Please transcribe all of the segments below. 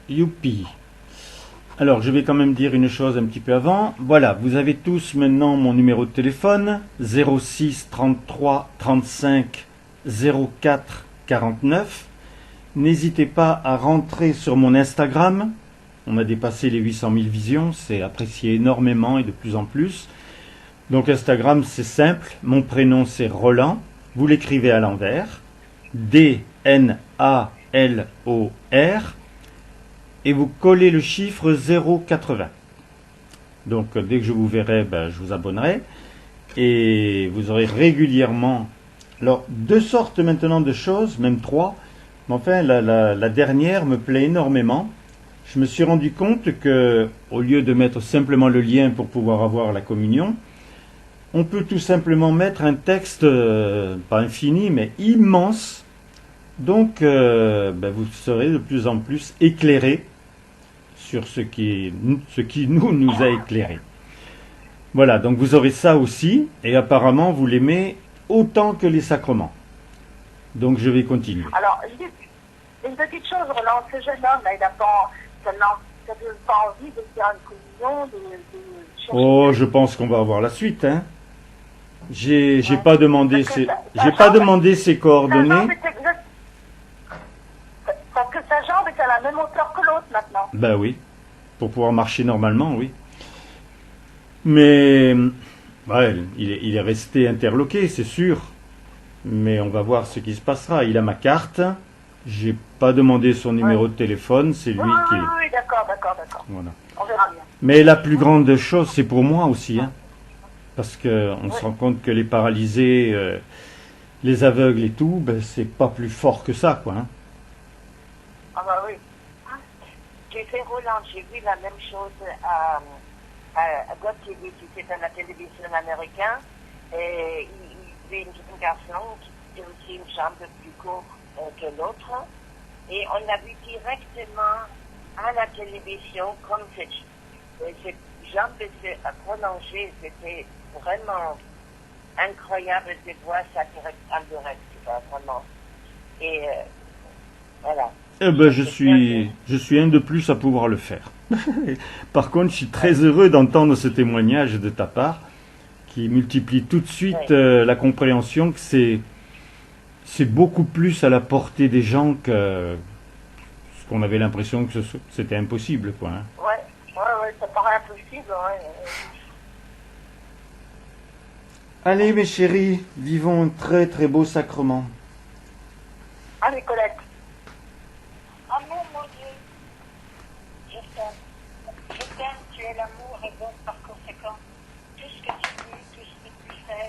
Youpi. Alors, je vais quand même dire une chose un petit peu avant. Voilà, vous avez tous maintenant mon numéro de téléphone 06 33 35 04 49. N'hésitez pas à rentrer sur mon Instagram. On a dépassé les 800 000 visions, c'est apprécié énormément et de plus en plus. Donc Instagram, c'est simple. Mon prénom, c'est Roland. Vous l'écrivez à l'envers. D-N-A-L-O-R. Et vous collez le chiffre 080. Donc dès que je vous verrai, je vous abonnerai. Et vous aurez régulièrement... Alors, deux sortes maintenant de choses, même trois. Mais enfin, la dernière me plaît énormément. Je me suis rendu compte que, au lieu de mettre simplement le lien pour pouvoir avoir la communion, on peut tout simplement mettre un texte, pas infini, mais immense. Donc, vous serez de plus en plus éclairé sur ce qui nous a éclairé. Voilà, donc vous aurez ça aussi, et apparemment vous l'aimez autant que les sacrements. Donc je vais continuer. Alors, juste une petite chose, Roland, ce jeune homme, là, il n'a pas, ça n'a pas envie de faire une communion, de chercher... Oh, je pense qu'on va avoir la suite, hein. J'ai Ouais. pas demandé Parce que ses, sa j'ai pas jambe- demandé ses Sa coordonnées. jambe est exacte. Parce que sa jambe est à la même hauteur que l'autre maintenant. Ben oui, pour pouvoir marcher normalement, oui. Mais ouais, il est resté interloqué, c'est sûr. Mais on va voir ce qui se passera. Il a ma carte. J'ai pas demandé son numéro de téléphone. C'est Oui, lui qui. oui, d'accord. Voilà. On verra bien. Mais la plus grande chose, c'est pour moi aussi, hein. Parce que on se Oui. rend compte que les paralysés, les aveugles et tout, c'est pas plus fort que ça, quoi, hein. Ah bah oui. J'ai fait Roland, j'ai vu la même chose à God TV, qui était à la télévision américaine. Et il y avait une garçon qui avait aussi une jambe plus courte que l'autre. Et on l'a vu directement à la télévision comme cette jambe était prolongée. C'était vraiment incroyable de voir ça en direct, vraiment. Et voilà. Eh ben, je suis un de plus à pouvoir le faire. Par contre, je suis très heureux d'entendre ce témoignage de ta part, qui multiplie tout de suite la compréhension que c'est beaucoup plus à la portée des gens que ce qu'on avait l'impression que c'était impossible, quoi, hein. Ouais, ça paraît impossible, ouais. Allez, mes chéris, vivons un très très beau sacrement. Allez, Colette. Amour, mon Dieu, je t'aime. Je t'aime, tu es l'amour et donc par conséquent, tout ce que tu dis, tout ce que tu fais,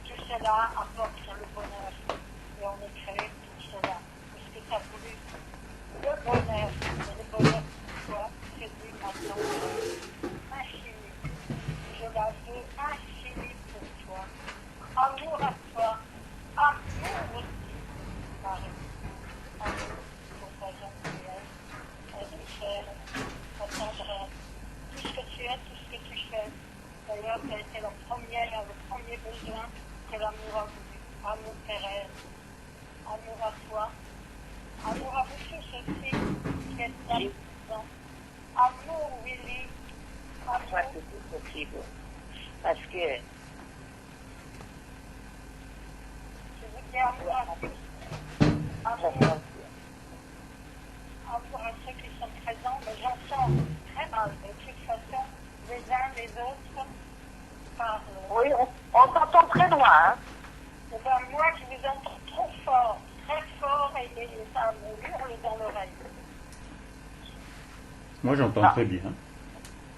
tout cela apporte le bonheur. Et on est créé pour cela. Parce que tu as voulu le bonheur, et le bonheur pour toi, c'est lui maintenant infini. Je la veux infinie pour toi. Amour à toi, amour aussi, Marie. Amour pour ta gentillesse, ta douceur, ta tendresse. Tout ce que tu es, tout ce que tu fais. D'ailleurs, tu as été le premier besoin que l'amour a voulu. Amour Thérèse, amour à toi, amour à vous tous aussi, qui êtes là dedans. Amour, Willy, amour. Ouais, c'est possible. Parce que je vous dis amour à tous. Amour. Amour à ceux qui sont présents, mais j'en sens très mal. De toute façon, les uns les autres parlent. Oui, on t'entend très loin. Hein? Eh ben, moi, je vous entends trop fort, très fort, et ça me hurle dans l'oreille. Moi, j'entends très bien.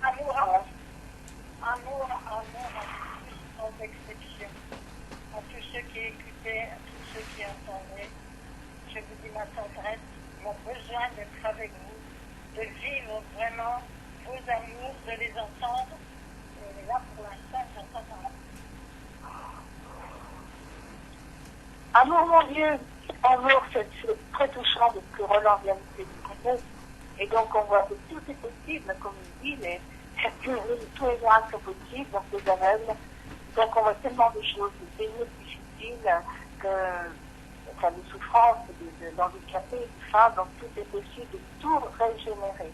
Amour à tous, sans exception. À tous ceux qui écoutaient, à tous ceux qui entendaient. Je vous dis ma tendresse, mon besoin d'être avec vous, de vivre vraiment vos amours, de les entendre. Et là, pour l'instant, j'entends pas. Amour, mon Dieu, amour, c'est très touchant de ce que Roland vient de s'exprimer. Et donc, on voit que tout est possible, comme il dit, mais tous les miracles sont possibles, donc les aveugles. Donc, on voit tellement de choses, c'est difficiles, que cas de souffrance, d'handicapé, tout ça, donc tout est possible de tout régénérer.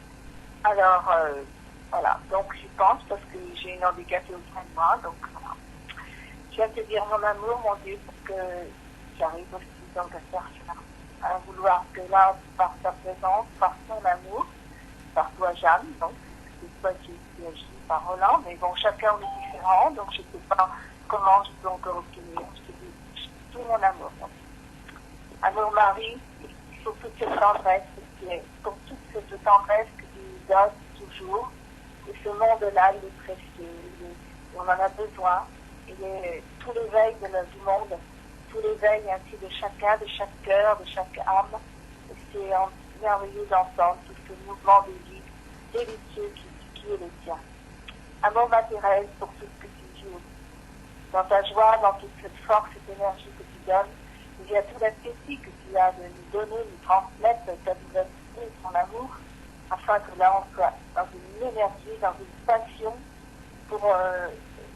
Alors, voilà, donc j'y pense parce que j'ai une handicapée auprès de moi, donc voilà. Je viens te dire mon amour, mon Dieu, pour que j'arrive aussi donc à faire cela, à vouloir que là, par ta présence, par ton amour, par toi Jeanne, donc c'est toi qui agis par Roland, mais bon, chacun est différent, donc je ne sais pas comment je peux encore obtenir. Je te dis tout mon amour. Donc. Amour Marie, pour toute cette tendresse, pour toute cette tendresse que tu nous donnes toujours, et ce monde-là, il est précieux, on en a besoin, tout l'éveil du monde, tout l'éveil ainsi de chacun, de chaque cœur, de chaque âme, et c'est merveilleux d'entendre tout ce mouvement de vie délicieux qui est le tien. Amour ma Thérèse, pour tout ce que tu vis, dans ta joie, dans toute cette force, cette énergie que tu donnes, il y a tout l'appétit que tu as de nous donner, nous transmettre ta vivacité et ton amour, afin que là on soit dans une énergie, dans une passion, pour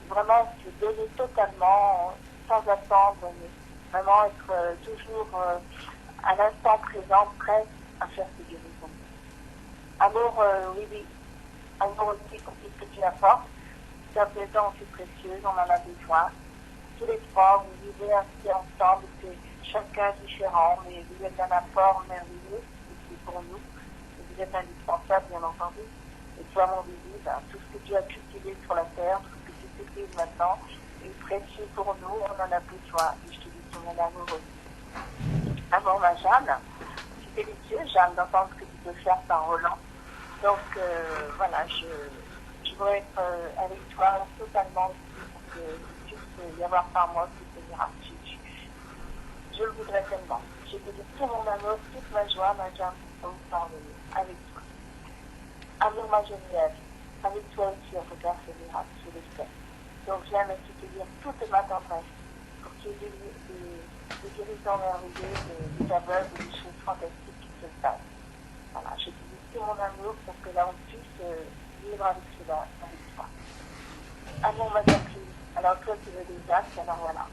vraiment se donner totalement, sans attendre, mais vraiment être toujours à l'instant présent, prêt à faire ces guérisons. Amour, oui, amour aussi pour tout ce que tu apportes. Ta présence est précieuse, on en a besoin. Tous les trois, vous vivez ainsi ensemble, c'est chacun différent, mais vous êtes un apport merveilleux, c'est pour nous. Et vous êtes indispensable, bien entendu. Et toi, mon bébé, tout ce que tu as cultivé sur la terre, tout ce que tu cultives maintenant, est précieux pour nous, on en a besoin. Et je te dis, ton amoureux. Amour, ma Jeanne, c'est délicieux, Jeanne, d'entendre ce que tu peux faire par Roland. Donc, voilà, je veux être avec toi totalement pour que tu puisses y avoir par moi toutes ces miracles. Je le voudrais tellement. Je te dis tout mon amour, toute ma joie, ma Jeanne, avec toi. Amour, ma Geneviève, avec toi aussi, on peut faire ce miracle, je le sais. Donc, j'aime aussi te dire toute ma tendresse pour qu'il y ait des guérisons merveilleuses, des aveugles, des choses fantastiques qui se passent. Voilà, je te dis tout mon amour pour que là, on puisse vivre avec cela, avec toi. Amour, ma Jacqueline, alors toi, tu veux des actes, alors voilà,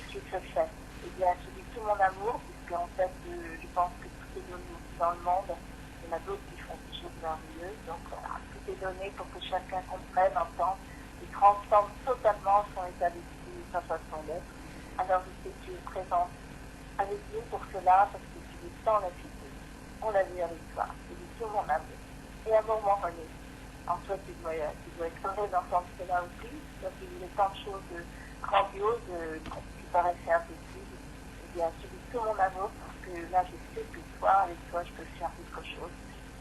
ce qui se fait. Eh bien, je te dis tout mon amour, puisque en fait, je pense que tout est donné dans le monde. Il y en a d'autres qui font des choses merveilleuses. Donc voilà, tout est donné pour que chacun comprenne, entende et transforme totalement son état d'esprit, sa façon d'être. Alors je sais que tu es présente avec nous pour cela, parce que tu es dans la cité. On l'a vu avec toi. Je dis tout mon amour. Et amour, mon René. En toi, tu dois être heureux d'entendre cela aussi, parce qu'il y a tant de choses grandioses qui paraissaient impossibles. Eh bien, je dis tout mon amour, parce que là, je sais que toi, avec toi, je peux faire quelque chose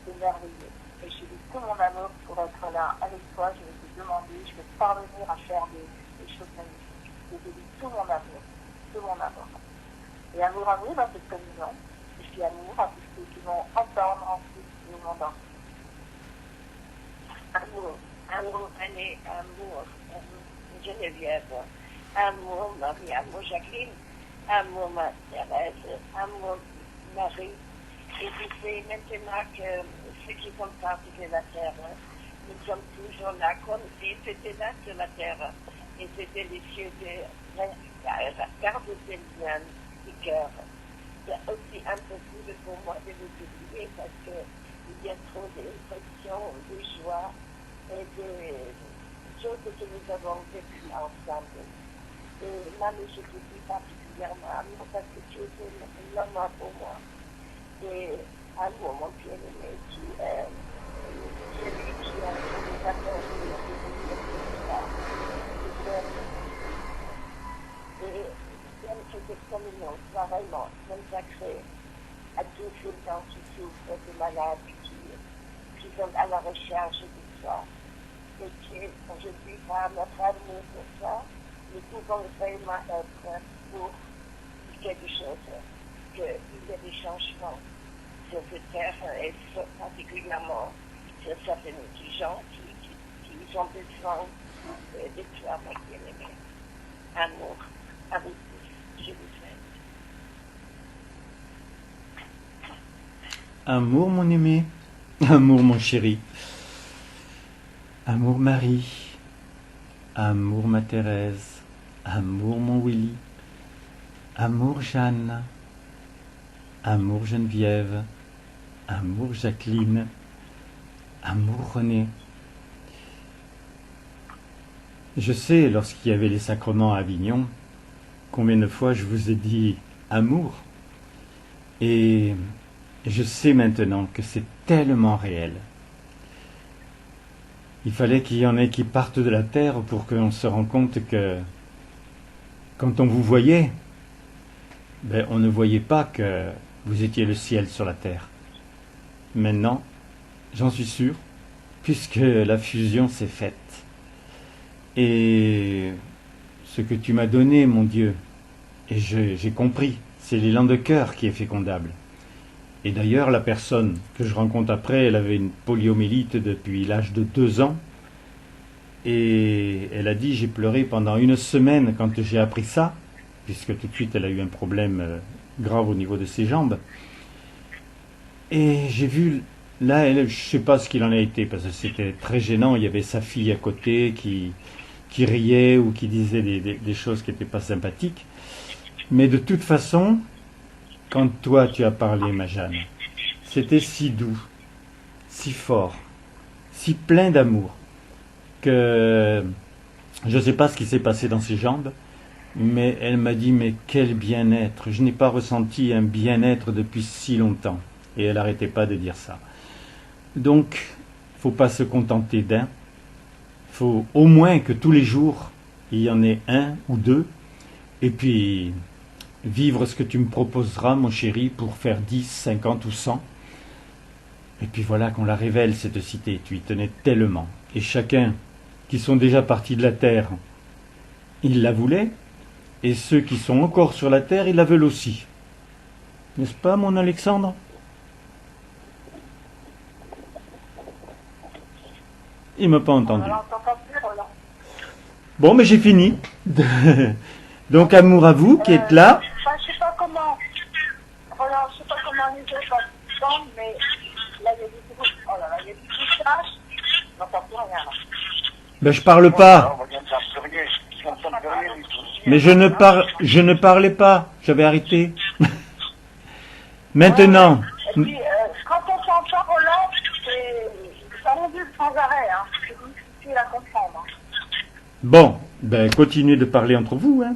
de merveilleux. Et je dis tout mon amour pour être là avec toi. Je vais te demander, je vais parvenir à faire des choses magnifiques. Je te dis tout mon amour, tout mon amour. Et amour à nous dans cette communion. Je dis amour à tous ceux qui vont entendre ensuite le monde entier. Amour, amour René, amour Geneviève, amour Marie, amour Jacqueline, amour ma Thérèse, amour Marie. Et puis c'est maintenant que ceux qui font partie de la terre, nous sommes toujours là comme si c'était là sur la terre. Et c'est délicieux de regarder ces liens du cœur. C'est aussi impossible pour moi de vous oublier parce qu'il y a trop d'émotions, de joie et de choses que nous avons vécues ensemble. Et moi, je te dis particulièrement amour parce que tu es l'homme pour moi. Et amour, mon bien-aimé, qui est celui qui a tous les apports et j'aime que cette communion soit vraiment consacrée à tous ces gens qui souffrent, des malades, qui sont à la recherche de toi. Et qui, aujourd'hui, par notre amour pour toi, nous pouvons vraiment être pour quelque chose, qu'il y a des changements sur cette terre et particulièrement sur certains gens qui ont besoin de toi, ma bien-aimée. Amour, à vous tous, je vous souhaite. Amour, mon aimé. Amour, mon chéri. Amour, Marie. Amour, ma Thérèse. Amour, mon Willy. Amour, Jeanne. amour Geneviève, amour Jacqueline, amour René. Je sais, lorsqu'il y avait les sacrements à Avignon, combien de fois je vous ai dit amour. Et je sais maintenant que c'est tellement réel. Il fallait qu'il y en ait qui partent de la terre pour qu'on se rende compte que quand on vous voyait, ben, on ne voyait pas que vous étiez le ciel sur la terre. Maintenant, j'en suis sûr, puisque la fusion s'est faite. Et ce que tu m'as donné, mon Dieu, et j'ai compris, c'est l'élan de cœur qui est fécondable. Et d'ailleurs, la personne que je rencontre après, elle avait une poliomyélite depuis l'âge de 2 ans. Et elle a dit, j'ai pleuré pendant 1 semaine quand j'ai appris ça, puisque tout de suite elle a eu un problème grave au niveau de ses jambes. Et j'ai vu, là, elle, je ne sais pas ce qu'il en a été, parce que c'était très gênant. Il y avait sa fille à côté qui riait ou qui disait des choses qui n'étaient pas sympathiques. Mais de toute façon, quand toi tu as parlé, ma Jeanne, c'était si doux, si fort, si plein d'amour, que je ne sais pas ce qui s'est passé dans ses jambes, mais elle m'a dit, mais quel bien-être, je n'ai pas ressenti un bien-être depuis si longtemps. Et elle n'arrêtait pas de dire ça. Donc, il ne faut pas se contenter d'un, il faut au moins que tous les jours, il y en ait 1 ou 2, et puis vivre ce que tu me proposeras, mon chéri, pour faire 10, 50 ou 100. Et puis voilà qu'on la révèle, cette cité, tu y tenais tellement. Et chacun qui sont déjà partis de la terre, ils la voulaient, et ceux qui sont encore sur la terre, ils la veulent aussi. N'est-ce pas, mon Alexandre? Il ne m'a pas entendu. Bon, mais j'ai fini. Donc, amour à vous qui êtes là. Je sais pas comment. Voilà, je sais pas comment les autres s'entendent, mais là, il y a des bruits. Oh là là, il y a des bruitages. Je n'entends plus rien là. Ben, je parle pas. Mais je ne parlais pas. J'avais arrêté. Maintenant. Et puis, quand on s'entend là, ça ondule sans arrêt. Hein. C'est difficile à comprendre. Bon, ben, continuez de parler entre vous, hein.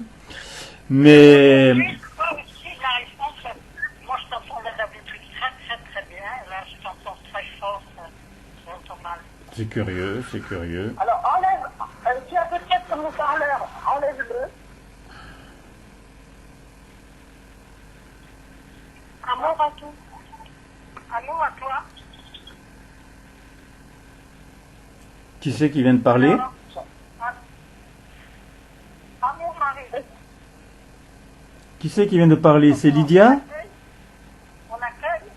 Mais. Oui, la réponse, moi je t'entendais d'habitude très très très bien. Là, je t'entends très fort, j'entends mal. C'est curieux, c'est curieux. Alors, enlève, tu as peut-être ton haut-parleur, enlève-le. Amour à tout. Amour à toi. Qui c'est qui vient de parler? Amour Marie. Qui c'est qui vient de parler? C'est Lydia? On accueille?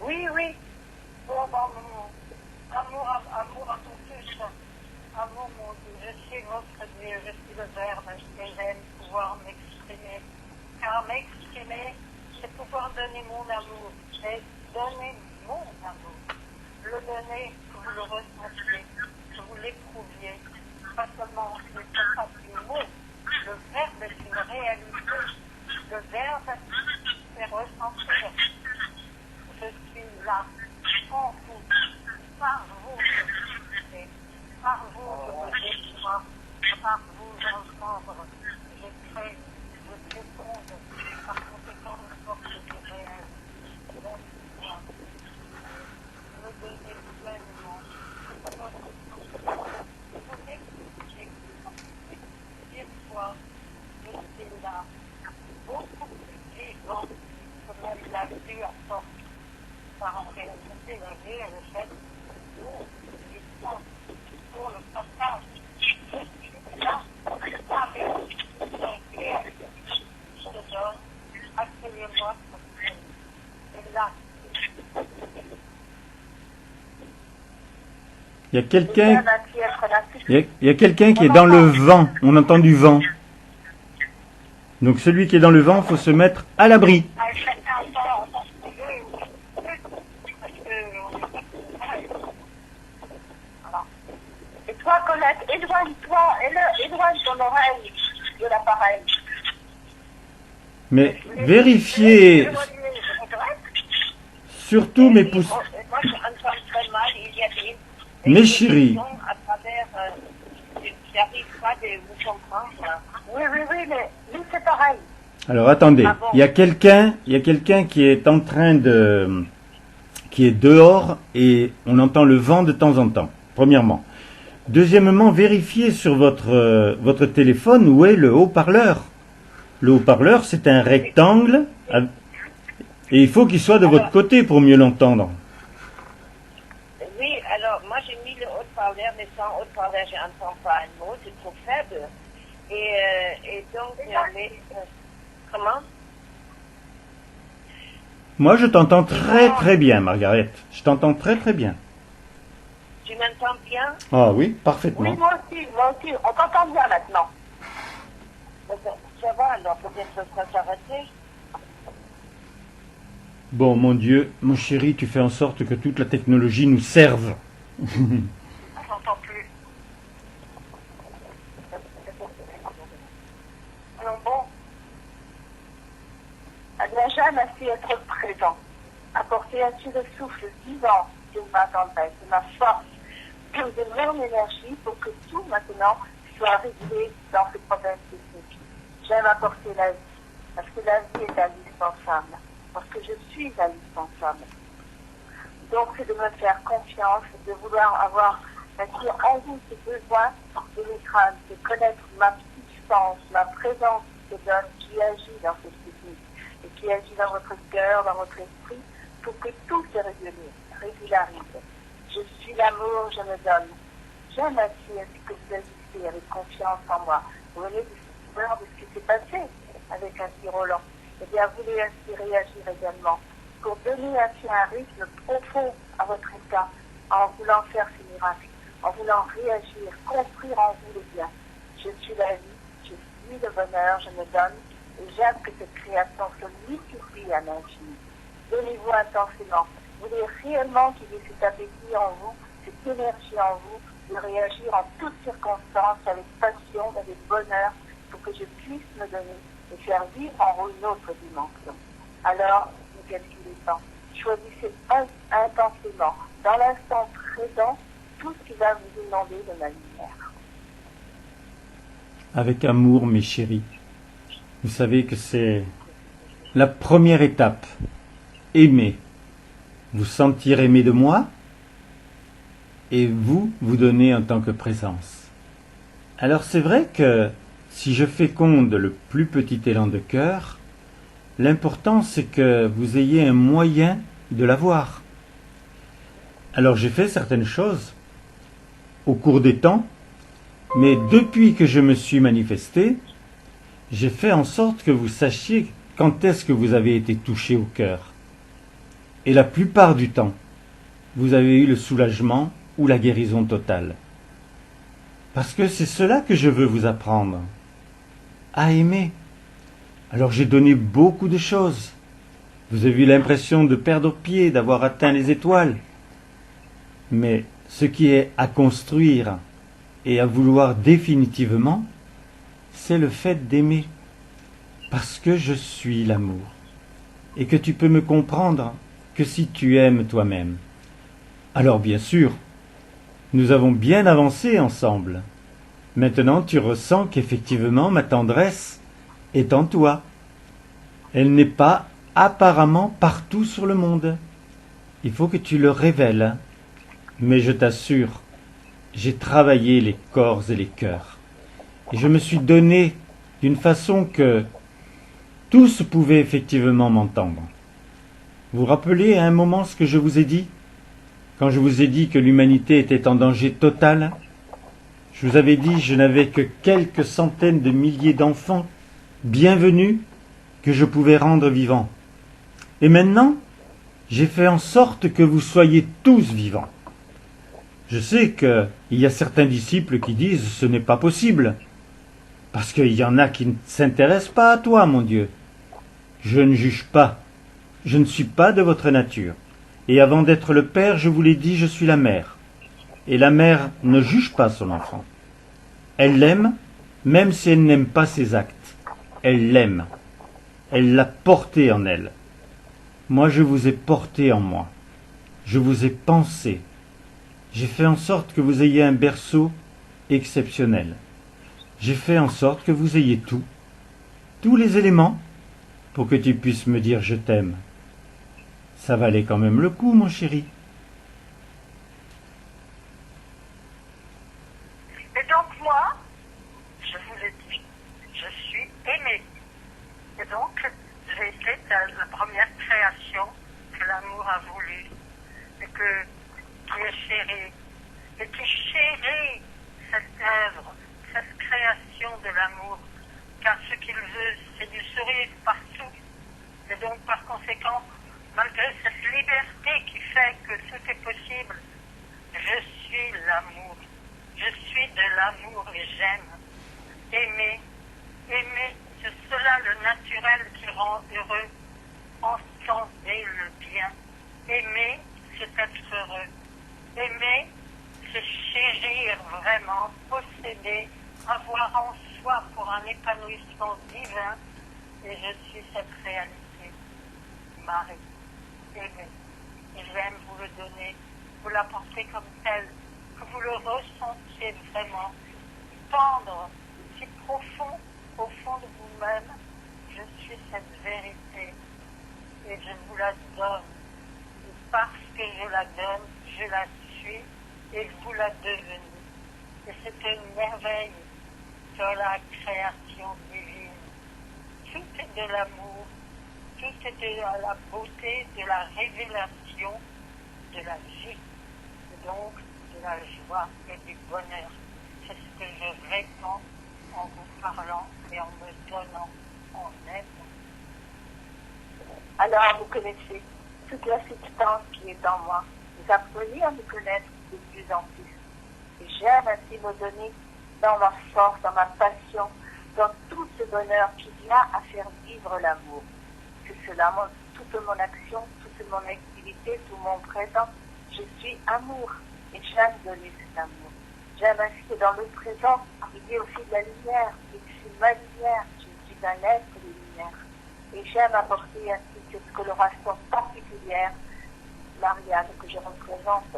Oui, oui. Bon, amour à ton fils. Amour, mon Dieu. Je suis votre Dieu, je suis le Verbe, et j'aime pouvoir m'exprimer. Car m'exprimer, c'est pouvoir donner mon amour. Et donner mon amour. Le donner, que vous le ressentiez, que vous l'éprouviez. Pas seulement le pas du mot. Le verbe est une réalité. Le verbe fait ressentir. Je suis là, en vous, par vous je suis, par vous je me déploie, par vous j'ensemble, je crée, je féconde, par conséquent je porte du réel. Me donner pleinement, vous écoutez, dire quoi, je suis là, beaucoup plus vivant que même la vue à force. Par en réalité, la vie, elle est faite du temps, pour le passage. Je suis là, avec je te donne, accueillez-moi comme tel. Et là, Il y a quelqu'un va-t-il être là? il y a quelqu'un qui est dans le vent. On entend du vent. Donc celui qui est dans le vent, il faut se mettre à l'abri. Elle fait un temps, parce que voilà. Et toi, Colette, éloigne-toi, éloigne ton oreille de l'appareil. Mais vérifiez, Surtout mes pouces. Moi, je entends très mal. Il y a Mes chéris. à travers. J'arrive pas de vous comprendre. Oui, oui, oui, mais nous, c'est pareil. Alors attendez, Ah bon? il y a quelqu'un qui est en train de, qui est dehors et on entend le vent de temps en temps. Premièrement. Deuxièmement, vérifiez sur votre téléphone où est le haut-parleur. Le haut-parleur, c'est un rectangle et il faut qu'il soit de votre côté pour mieux l'entendre. Oui, alors, moi, j'ai mis le haut-parleur, mais sans haut-parleur, je n'entends pas un mot, c'est trop faible. Et donc, comment? Moi, je t'entends très très bien, Margaret. Je t'entends très très bien. Tu m'entends bien? Ah oui, Oui, parfaitement. moi aussi, on t'entend bien maintenant. Ça va, alors peut-être que ça sera s'arrêter. Bon, mon Dieu, mon chéri, tu fais en sorte que toute la technologie nous serve. On t'entend plus. Alors bon. Jeanne a su être présent, apporter ainsi le souffle vivant de ma tendresse, de ma force, de mon énergie pour que tout maintenant soit réglé dans ce problème technique. J'aime apporter la vie, parce que la vie est indispensable, parce que je suis indispensable. Donc c'est de me faire confiance, de vouloir avoir en vous ce besoin de l'écran, de connaître ma puissance, ma présence qui se donne, qui agit dans cette technique et qui agit dans votre cœur, dans votre esprit, pour que tout se régularise. Je suis l'amour, je me donne. J'aime ainsi que vous agissez avec confiance en moi. Vous venez de voir de ce qui s'est passé avec ainsi Roland. Eh bien, vous voulez ainsi réagir également pour donner ainsi un rythme profond à votre état en voulant faire ce miracle, en voulant réagir, construire en vous le bien. Je suis la vie, je suis le bonheur, je me donne et j'aime que cette création se multiplie à l'infini. Donnez-vous intensément. Vous voulez réellement qu'il y ait cet appétit en vous, cette énergie en vous, de réagir en toutes circonstances avec passion, avec bonheur, pour que je puisse me donner et faire vivre en vous une autre dimension. Alors, ne calculez pas. Choisissez intensément, dans l'instant présent, tout ce qui va vous demander de ma lumière. Avec amour, mes chéris. Vous savez que c'est la première étape. Aimer. Vous sentir aimé de moi et vous donner en tant que présence. Alors c'est vrai que si je féconde le plus petit élan de cœur, l'important c'est que vous ayez un moyen de l'avoir. Alors j'ai fait certaines choses au cours des temps, mais depuis que je me suis manifesté, j'ai fait en sorte que vous sachiez quand est-ce que vous avez été touché au cœur. Et la plupart du temps, vous avez eu le soulagement ou la guérison totale. Parce que c'est cela que je veux vous apprendre. À aimer. Alors j'ai donné beaucoup de choses. Vous avez eu l'impression de perdre pied, d'avoir atteint les étoiles. Mais ce qui est à construire et à vouloir définitivement, c'est le fait d'aimer. Parce que je suis l'amour. Et que tu peux me comprendre que si tu aimes toi-même. Alors bien sûr, nous avons bien avancé ensemble. Maintenant tu ressens qu'effectivement ma tendresse est en toi. Elle n'est pas apparemment partout sur le monde. Il faut que tu le révèles. Mais je t'assure, j'ai travaillé les corps et les cœurs. Et je me suis donné d'une façon que tous pouvaient effectivement m'entendre. Vous vous rappelez à un moment ce que je vous ai dit? Quand je vous ai dit que l'humanité était en danger total, je vous avais dit que je n'avais que quelques centaines de milliers d'enfants bienvenus que je pouvais rendre vivants. Et maintenant, j'ai fait en sorte que vous soyez tous vivants. Je sais qu'il y a certains disciples qui disent ce n'est pas possible, parce qu'il y en a qui ne s'intéressent pas à toi, mon Dieu. Je ne juge pas. Je ne suis pas de votre nature. Et avant d'être le père, je vous l'ai dit, je suis la mère. Et la mère ne juge pas son enfant. Elle l'aime, même si elle n'aime pas ses actes. Elle l'aime. Elle l'a porté en elle. Moi, je vous ai porté en moi. Je vous ai pensé. J'ai fait en sorte que vous ayez un berceau exceptionnel. J'ai fait en sorte que vous ayez tout, tous les éléments, pour que tu puisses me dire je t'aime. Ça valait quand même le coup, mon chéri. Et donc moi, je vous l'ai dit, je suis aimée. Et donc, j'ai été la première création que l'amour a voulu et qui est chérie. Et qui chérit cette œuvre, cette création de l'amour. Car ce qu'il veut, c'est du sourire partout. Et donc, par conséquent, malgré cette liberté qui fait que tout est possible, je suis l'amour. Je suis de l'amour et j'aime. Aimer, c'est cela le naturel qui rend heureux. Entendez le bien. Aimer, c'est être heureux. Aimer, c'est chérir vraiment, posséder, avoir en soi pour un épanouissement divin. Et je suis cette réalité. Marie, aimez. Et j'aime vous le donner, vous l'apporter comme tel, que vous le ressentiez vraiment, tendre, si profond, au fond de vous-même. Je suis cette vérité et je vous la donne. Et parce que je la donne, je la suis et vous la devenez. Et c'est une merveille de la création divine. Tout est de l'amour, tout est de la beauté, de la révélation de la vie, et donc de la joie et du bonheur. C'est ce que je réponds en vous parlant et en me donnant en aide. Alors vous connaissez toute la substance qui est en moi. Vous apprenez à me connaître de plus en plus. Et j'aime ainsi me donner dans ma force, dans ma passion, dans tout ce bonheur qui vient à faire vivre l'amour. C'est cela, toute mon action, toute mon activité, tout mon présent. Je suis amour et j'aime donner cet amour. J'aime ainsi que dans le présent, arriver aussi de la lumière. Je suis ma lumière, je suis un être de lumière. Et j'aime apporter ainsi cette coloration particulière, Marianne, que je représente.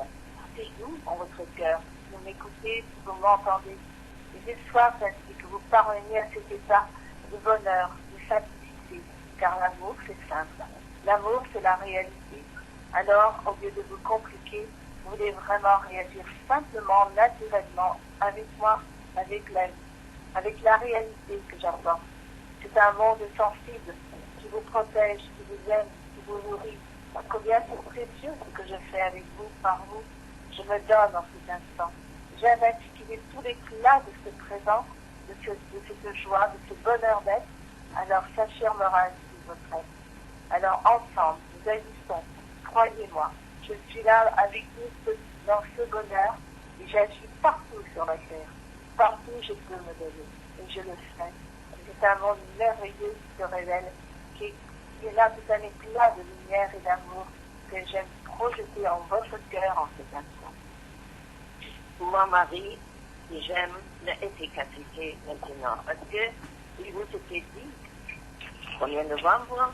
C'est vous, en votre cœur. Vous m'écoutez, vous m'entendez. Et j'ai soif ainsi que vous parveniez à cet état de bonheur, de simplicité. Car l'amour, c'est simple. L'amour, c'est la réalité. Alors, au lieu de vous compliquer, vous voulez vraiment réagir simplement, naturellement, avec moi, avec la vie, avec la réalité que j'apporte. C'est un monde sensible qui vous protège, qui vous aime, qui vous nourrit. Combien c'est précieux ce que je fais avec vous, par vous. Je me donne en cet instant. J'aime intituler tout l'éclat de ce présent, de cette joie, de ce bonheur d'être. Alors s'affirmera ainsi votre être. Alors ensemble, nous agissons. Croyez-moi, je suis là avec vous dans ce bonheur et j'agis partout sur la terre. Partout je peux me donner. Et je le fais. C'est un monde merveilleux qui se révèle, qui est là tout un éclat de lumière et d'amour que j'aime projeter en votre cœur en cet instant. Moi, Marie, j'aime l'efficacité maintenant. Parce que, il vous était dit, 1er novembre,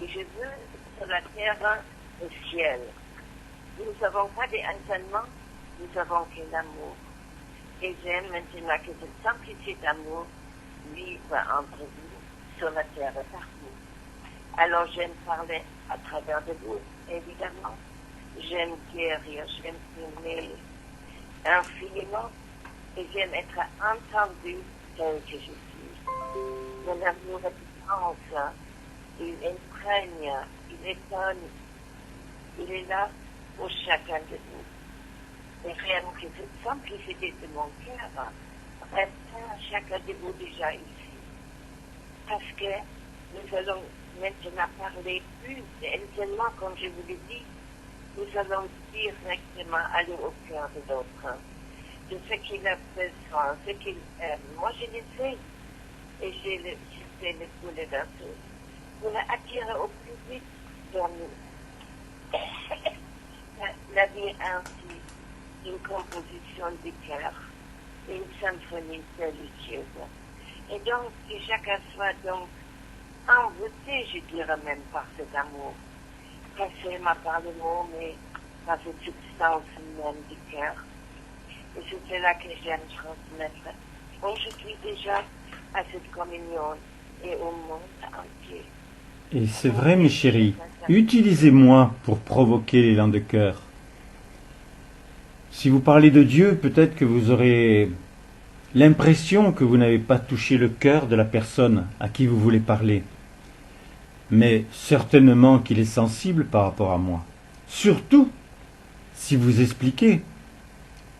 et je veux sur la terre le ciel. Nous n'avons pas d'enseignement, nous avons que l'amour. Et j'aime maintenant que cette simplicité d'amour vive entre vous, sur la terre et partout. Alors j'aime parler à travers de vous, évidemment. J'aime guérir, j'aime aimer infiniment et j'aime être entendu tel que je suis. Mon amour est intense, il imprègne, il étonne, il est là pour chacun de nous. Et vraiment que cette simplicité de mon cœur répond à chacun de vous déjà ici. Parce que nous allons maintenant parler plus d'enseignement, comme je vous l'ai dit. Nous allons directement aller au cœur de l'autre, de ce qu'il a besoin, ce qu'il aime. Moi, je le sais, et je sais le poulet d'un tout. Pour l'attirer au plus vite dans nous. La vie ainsi, une composition du cœur, une symphonie délicieuse. Et donc, que chacun soit donc envoûté, je dirais même, par cet amour. passer ma part de mots, mais ma petite substance même du cœur. Et c'était là que j'aime transmettre aujourd'hui déjà à cette communion et au monde entier. Et c'est vrai, mes chéris, utilisez-moi pour provoquer l'élan de cœur. Si vous parlez de Dieu, peut-être que vous aurez l'impression que vous n'avez pas touché le cœur de la personne à qui vous voulez parler. Mais certainement qu'il est sensible par rapport à moi. Surtout si vous expliquez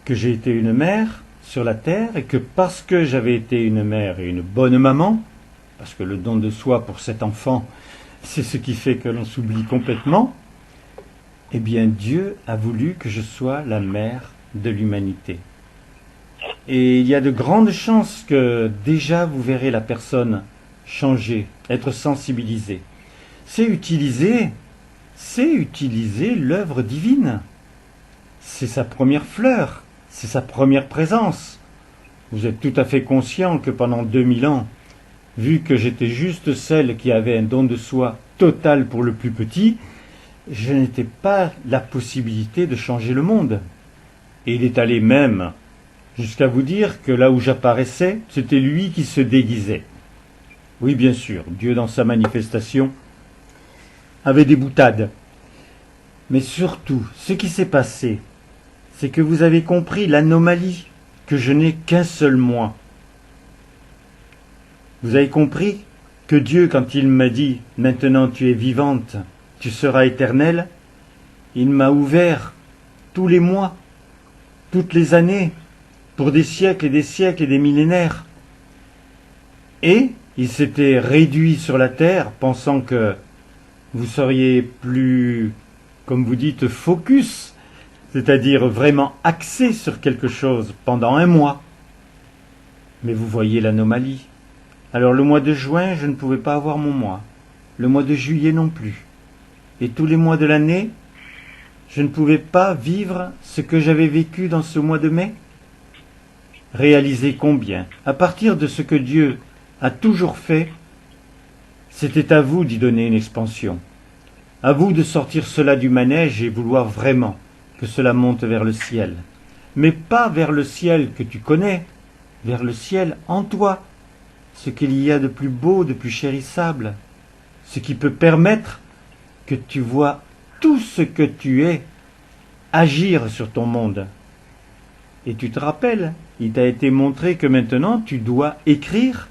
que j'ai été une mère sur la terre et que parce que j'avais été une mère et une bonne maman, parce que le don de soi pour cet enfant, c'est ce qui fait que l'on s'oublie complètement, eh bien Dieu a voulu que je sois la mère de l'humanité. Et il y a de grandes chances que déjà vous verrez la personne changer, être sensibilisée. C'est utiliser l'œuvre divine. C'est sa première fleur, c'est sa première présence. Vous êtes tout à fait conscient que pendant 2000 ans, vu que j'étais juste celle qui avait un don de soi total pour le plus petit, je n'étais pas la possibilité de changer le monde. Et il est allé même jusqu'à vous dire que là où j'apparaissais, c'était lui qui se déguisait. Oui, bien sûr, Dieu dans sa manifestation avait des boutades. Mais surtout, ce qui s'est passé, c'est que vous avez compris l'anomalie que je n'ai qu'un seul moi. Vous avez compris que Dieu, quand il m'a dit « Maintenant tu es vivante, tu seras éternelle », il m'a ouvert tous les mois, toutes les années, pour des siècles et des millénaires. Et il s'était réduit sur la terre, pensant que vous seriez plus, comme vous dites, focus, c'est-à-dire vraiment axé sur quelque chose pendant un mois. Mais vous voyez l'anomalie. Alors le mois de juin, je ne pouvais pas avoir mon mois. Le mois de juillet non plus. Et tous les mois de l'année, je ne pouvais pas vivre ce que j'avais vécu dans ce mois de mai. Réaliser combien, à partir de ce que Dieu a toujours fait, c'était à vous d'y donner une expansion. À vous de sortir cela du manège et vouloir vraiment que cela monte vers le ciel. Mais pas vers le ciel que tu connais, vers le ciel en toi. Ce qu'il y a de plus beau, de plus chérissable. Ce qui peut permettre que tu vois tout ce que tu es agir sur ton monde. Et tu te rappelles, il t'a été montré que maintenant tu dois écrire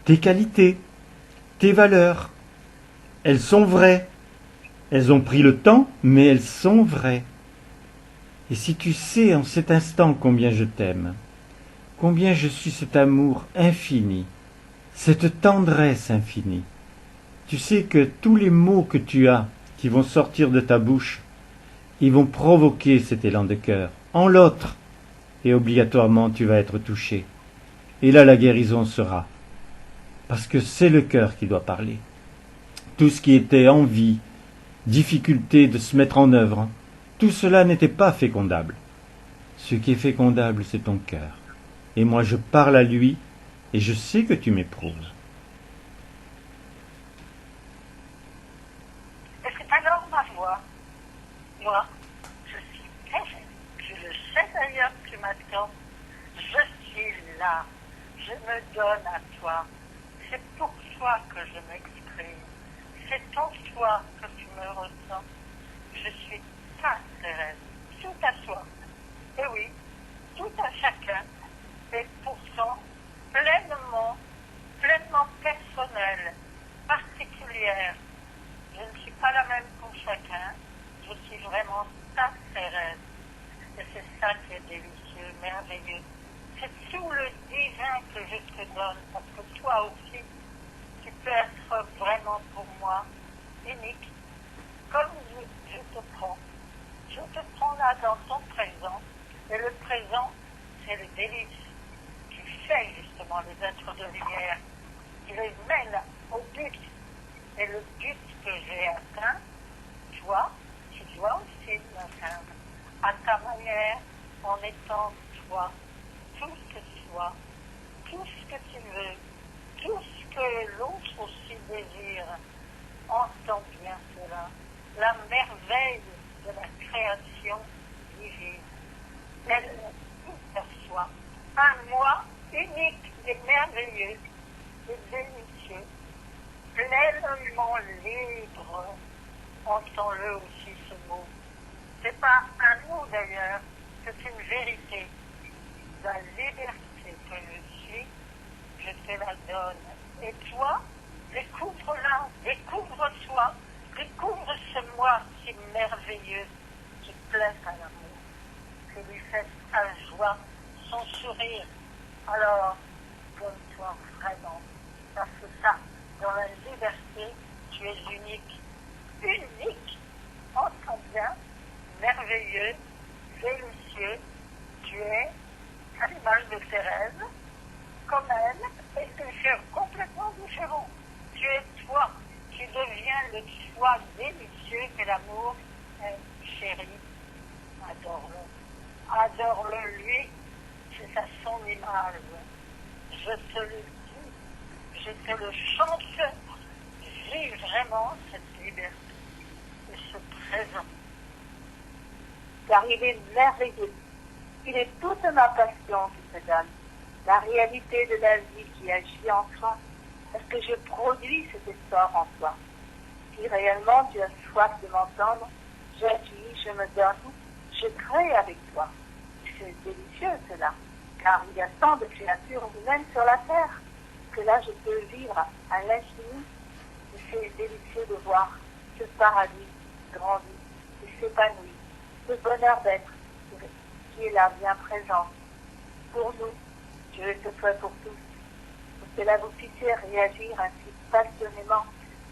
tes qualités, tes valeurs. Elles sont vraies. Elles ont pris le temps, mais elles sont vraies. Et si tu sais en cet instant combien je t'aime, combien je suis cet amour infini, cette tendresse infinie, tu sais que tous les mots que tu as qui vont sortir de ta bouche, ils vont provoquer cet élan de cœur en l'autre, et obligatoirement tu vas être touché. Et là la guérison sera. Parce que c'est le cœur qui doit parler. Tout ce qui était envie, difficulté de se mettre en œuvre, tout cela n'était pas fécondable. Ce qui est fécondable, c'est ton cœur. Et moi je parle à lui, et je sais que tu m'éprouves. Et c'est alors ma voix. Moi, je suis prête. Je le sais d'ailleurs, tu m'attends. Je suis là. Je me donne à toi. C'est pour toi que je m'exprime. C'est en toi que tu me ressens. Je suis ta Thérèse, tout à toi. Et oui, tout à chacun. Et pourtant, pleinement personnelle, particulière. Je ne suis pas la même pour chacun. Je suis vraiment ta Thérèse. Et c'est ça qui est délicieux, merveilleux. C'est tout le divin que je te donne, parce que toi aussi, tu peux être vraiment pour moi unique. Comme je te prends. Je te prends là dans ton présent. Et le présent, c'est le délice. Tu fais justement les êtres de lumière. Tu les mènes au but. Et le but que j'ai atteint, toi, tu dois aussi l'atteindre. À ta manière, en étant toi. Tout ce que tu sois, tout ce que tu veux, tout ce que l'autre aussi désire. Entends bien cela. la merveille de la création divine. Elle perçoit un moi unique et merveilleux et délicieux, pleinement libre. Entends-le aussi ce mot. C'est pas un mot d'ailleurs, c'est une vérité. La liberté que je suis, je te la donne. Et toi, découvre-la, découvre-toi, découvre ce moi si merveilleux qui plaît à l'amour, qui lui fait sa joie, son sourire. Alors, donne-toi vraiment, parce que ça, dans la liberté, tu es unique. Unique, entends bien, merveilleux, délicieux, tu es à l'image de Thérèse, comme elle, et tu es complètement différent. Tu es toi, tu deviens le soi délicieux que l'amour est chéri. Adore-le. Adore-le, lui, c'est à son image. Je te le dis, je te le chante. Vis vraiment cette liberté et ce présent. Car il est merveilleux. Il est toute ma passion qui se donne. La réalité de la vie qui agit en toi, parce que je produis cet essor en toi. Si réellement tu as soif de m'entendre, j'agis, je me donne, je crée avec toi. C'est délicieux cela, car il y a tant de créatures humaines sur la terre, que là je peux vivre à l'infini. Et c'est délicieux de voir ce paradis grandir et s'épanouir, ce bonheur d'être qui est là bien présent pour nous. Je le souhaite pour tous, pour que là vous puissiez réagir ainsi passionnément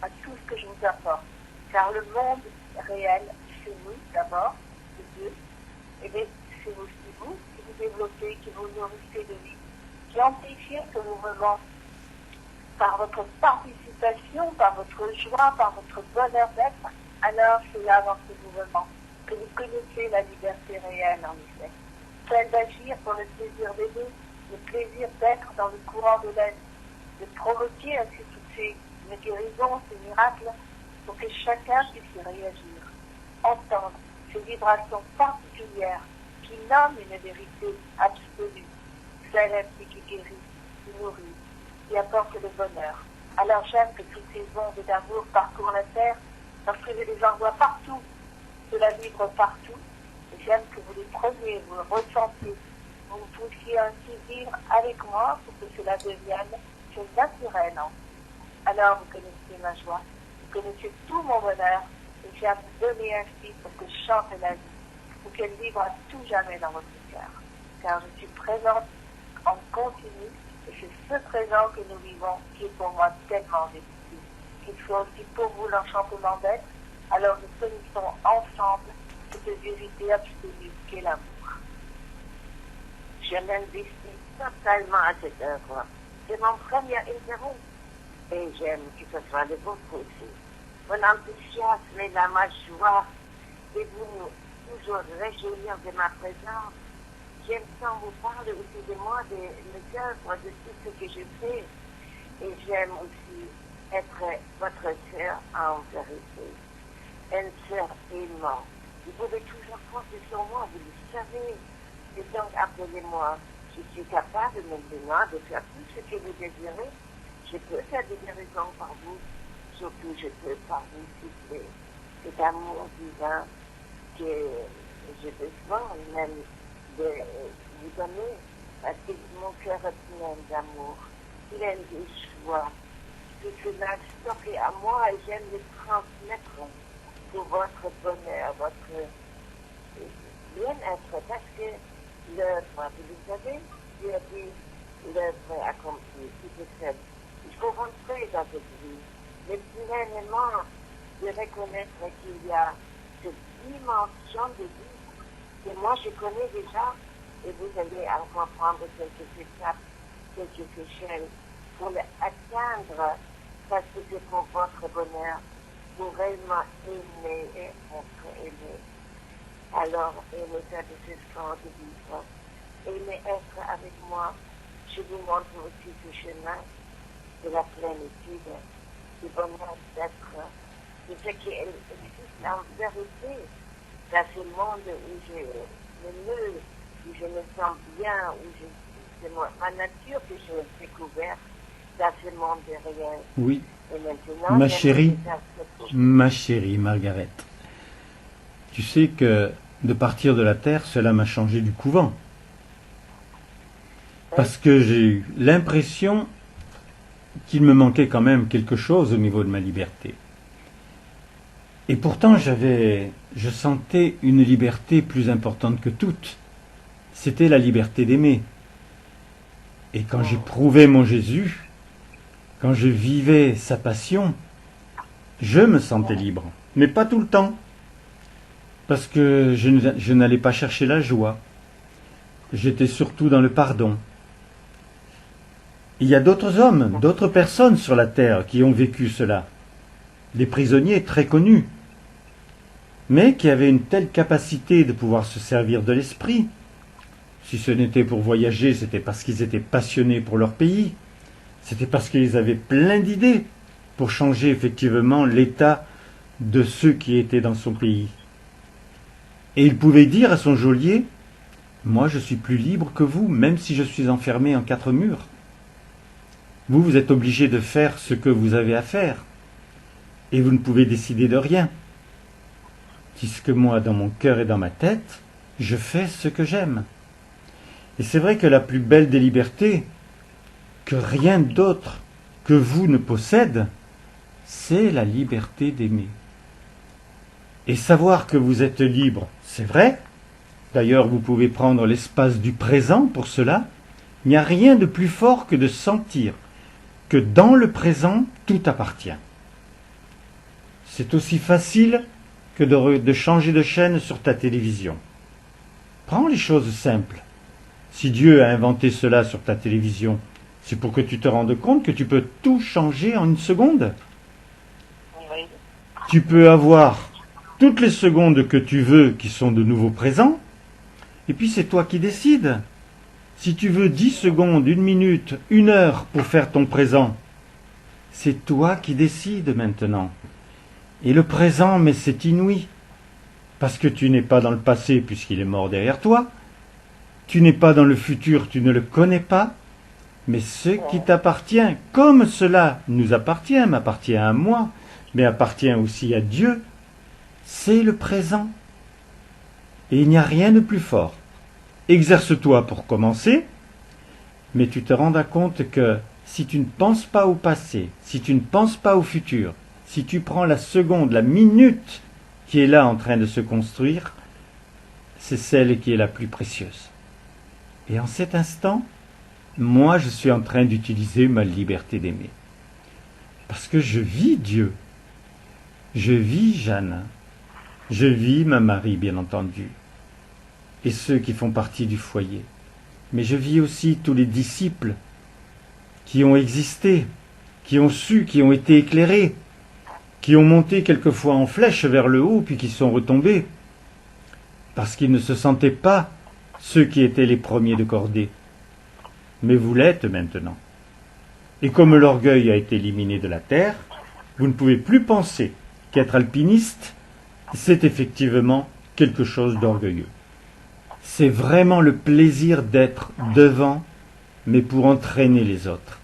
à tout ce que je vous apporte. Car le monde réel, c'est nous d'abord, c'est Dieu, et bien c'est aussi vous qui vous développez, qui vous nourrissez de vie, qui amplifiez ce mouvement par votre participation, par votre joie, par votre bonheur d'être. Alors c'est là dans ce mouvement que vous connaissez la liberté réelle en effet. Celle d'agir pour le plaisir d'aimer, le plaisir d'être dans le courant de l'aide, de provoquer ainsi toutes ces guérisons, ces miracles, pour que chacun puisse y réagir, entendre ces vibrations particulières qui nomment une vérité absolue, celle qui guérit, qui nourrit, qui apporte le bonheur. Alors j'aime que toutes ces ondes d'amour parcourent la terre, parce que je les envoie partout, cela vibre partout, et j'aime que vous les preniez, vous le ressentiez, vous puissiez ainsi vivre avec moi pour que cela devienne chose naturelle. Alors vous connaissez ma joie, vous connaissez tout mon bonheur, et j'aime vous donner ainsi pour que je chante la vie, pour qu'elle vibre à tout jamais dans votre cœur. Car je suis présente en continu, et c'est ce présent que nous vivons qui est pour moi tellement difficile. Qu'il soit aussi pour vous l'enchantement d'être, alors nous connaissons ensemble cette vérité absolue qu'est l'amour. Je m'investis totalement à cette œuvre. C'est mon premier interview et j'aime que ce soit de vôtres aussi. Mon enthousiasme et la ma joie de vous toujours réjouir de ma présence. J'aime tant vous parler aussi de moi, de mes œuvres, de tout ce que je fais. Et j'aime aussi être votre sœur en vérité. Une sœur aimante. Vous pouvez toujours compter sur moi, vous le savez. Et donc, appelez-moi. Je suis capable maintenant de faire tout ce que vous désirez. Je peux faire des guérisons par vous. Surtout, je peux par vous souffler cet amour divin que j'ai besoin même de vous donner. Parce que mon cœur est plein d'amour, plein de joie. Tout cela stocké à moi et j'aime le transmettre pour votre bonheur, votre bien-être. Parce que l'œuvre, vous le savez, Dieu a dit, l'œuvre est accomplie, tout est fait. Il faut rentrer dans cette vie, mais pleinement de reconnaître qu'il y a cette dimension de vie que moi je connais déjà, et vous allez en comprendre quelques étapes, quelques échelles, pour l'atteindre, parce que c'est pour votre bonheur, pour réellement aimer et être aimé. Alors, aimez ça de ce sort de vivre. Aimez être avec moi. Je vous montre aussi ce chemin de la plénitude, du bonheur d'être Je sais qu'il existe en vérité dans ce monde où je me où je me sens bien, c'est ma nature que j'ai découverte dans ce monde de rien. Oui, Et maintenant, ma j'aimerais chérie, faire ce que- ma chérie Margaret, tu sais que de partir de la terre, cela m'a changé du couvent. Parce que j'ai eu l'impression qu'il me manquait quand même quelque chose au niveau de ma liberté. Et pourtant, je sentais une liberté plus importante que toute. C'était la liberté d'aimer. Et quand j'éprouvais mon Jésus, quand je vivais sa passion, je me sentais libre. Mais pas tout le temps. Parce que je n'allais pas chercher la joie. J'étais surtout dans le pardon. Il y a d'autres hommes, d'autres personnes sur la terre qui ont vécu cela. Des prisonniers très connus, mais qui avaient une telle capacité de pouvoir se servir de l'esprit. Si ce n'était pour voyager, c'était parce qu'ils étaient passionnés pour leur pays. C'était parce qu'ils avaient plein d'idées pour changer effectivement l'état de ceux qui étaient dans son pays. Et il pouvait dire à son geôlier, « Moi, je suis plus libre que vous, même si je suis enfermé en 4 murs. Vous, vous êtes obligé de faire ce que vous avez à faire, et vous ne pouvez décider de rien. Puisque moi, dans mon cœur et dans ma tête, je fais ce que j'aime. » Et c'est vrai que la plus belle des libertés, que rien d'autre que vous ne possède, c'est la liberté d'aimer. Et savoir que vous êtes libre, c'est vrai. D'ailleurs, vous pouvez prendre l'espace du présent pour cela. Il n'y a rien de plus fort que de sentir que dans le présent, tout appartient. C'est aussi facile que de changer de chaîne sur ta télévision. Prends les choses simples. Si Dieu a inventé cela sur ta télévision, c'est pour que tu te rendes compte que tu peux tout changer en une seconde. Oui. Tu peux avoir toutes les secondes que tu veux qui sont de nouveau présents, et puis c'est toi qui décides. Si tu veux 10 secondes, 1 minute, 1 heure pour faire ton présent, c'est toi qui décides maintenant. Et le présent, mais c'est inouï, parce que tu n'es pas dans le passé puisqu'il est mort derrière toi, tu n'es pas dans le futur, tu ne le connais pas, mais ce qui t'appartient, comme cela nous appartient, m'appartient à moi, mais appartient aussi à Dieu, c'est le présent. Et il n'y a rien de plus fort. Exerce-toi pour commencer, mais tu te rendras compte que si tu ne penses pas au passé, si tu ne penses pas au futur, si tu prends la seconde, la minute qui est là en train de se construire, c'est celle qui est la plus précieuse. Et en cet instant, moi je suis en train d'utiliser ma liberté d'aimer. Parce que je vis Dieu. Je vis Jeanne. Je vis ma Marie, bien entendu. Et ceux qui font partie du foyer. Mais je vis aussi tous les disciples qui ont existé, qui ont su, qui ont été éclairés, qui ont monté quelquefois en flèche vers le haut, puis qui sont retombés, parce qu'ils ne se sentaient pas ceux qui étaient les premiers de cordée. Mais vous l'êtes maintenant. Et comme l'orgueil a été éliminé de la terre, vous ne pouvez plus penser qu'être alpiniste, c'est effectivement quelque chose d'orgueilleux. C'est vraiment le plaisir d'être devant, mais pour entraîner les autres,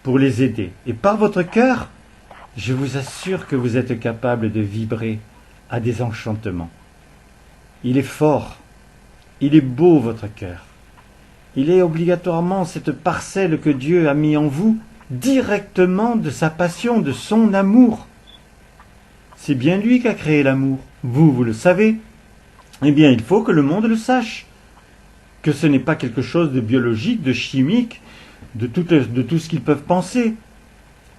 pour les aider. Et par votre cœur, je vous assure que vous êtes capable de vibrer à des enchantements. Il est fort, il est beau votre cœur. Il est obligatoirement cette parcelle que Dieu a mis en vous, directement de sa passion, de son amour. C'est bien lui qui a créé l'amour. Vous le savez. Eh bien, il faut que le monde le sache. Que ce n'est pas quelque chose de biologique, de chimique, de tout ce qu'ils peuvent penser.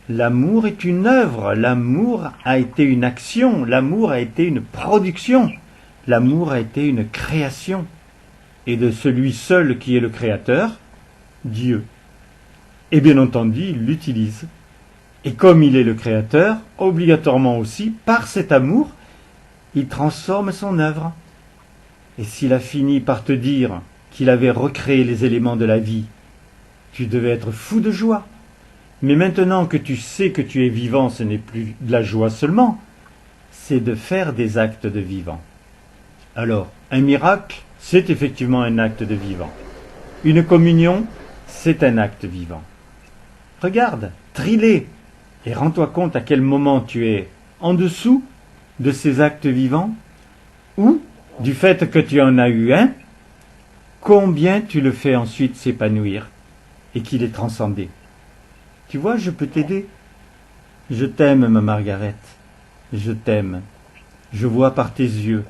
L'amour est une œuvre, l'amour a été une action, l'amour a été une production, l'amour a été une création. Et de celui seul qui est le créateur, Dieu. Et bien entendu, il l'utilise. Et comme il est le créateur, obligatoirement aussi, par cet amour, il transforme son œuvre. Et s'il a fini par te dire qu'il avait recréé les éléments de la vie, tu devais être fou de joie. Mais maintenant que tu sais que tu es vivant, ce n'est plus de la joie seulement, c'est de faire des actes de vivant. Alors, un miracle, c'est effectivement un acte de vivant. Une communion, c'est un acte vivant. Regarde, trie-les, et rends-toi compte à quel moment tu es en dessous de ces actes vivants, ou, du fait que tu en as eu un, combien tu le fais ensuite s'épanouir et qu'il est transcendé. Tu vois, je peux t'aider. Je t'aime, ma Margaret. Je t'aime. Je vois par tes yeux.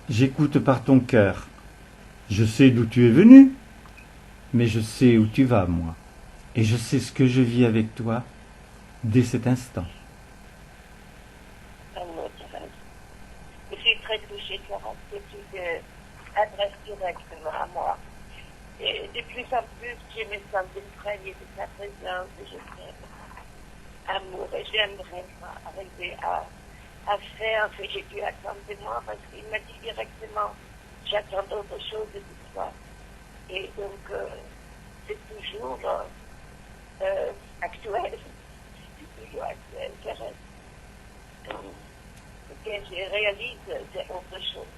J'écoute par ton cœur. Je sais d'où tu es venu, mais je sais où tu vas, moi. Et je sais ce que je vis avec toi dès cet instant. Amour, Thérèse. Je suis très touchée, Florence, que tu adresses directement à moi. Et de plus en plus, je me sens imprégné de ta présence et je t'aime. Amour, et j'aimerais arriver à faire ce que tu attends de moi parce qu'il m'a dit directement, j'attends d'autres choses de toi. Et donc, c'est toujours actuel. C'est toujours actuel, Thérèse. Ce que je réalise, c'est autre chose.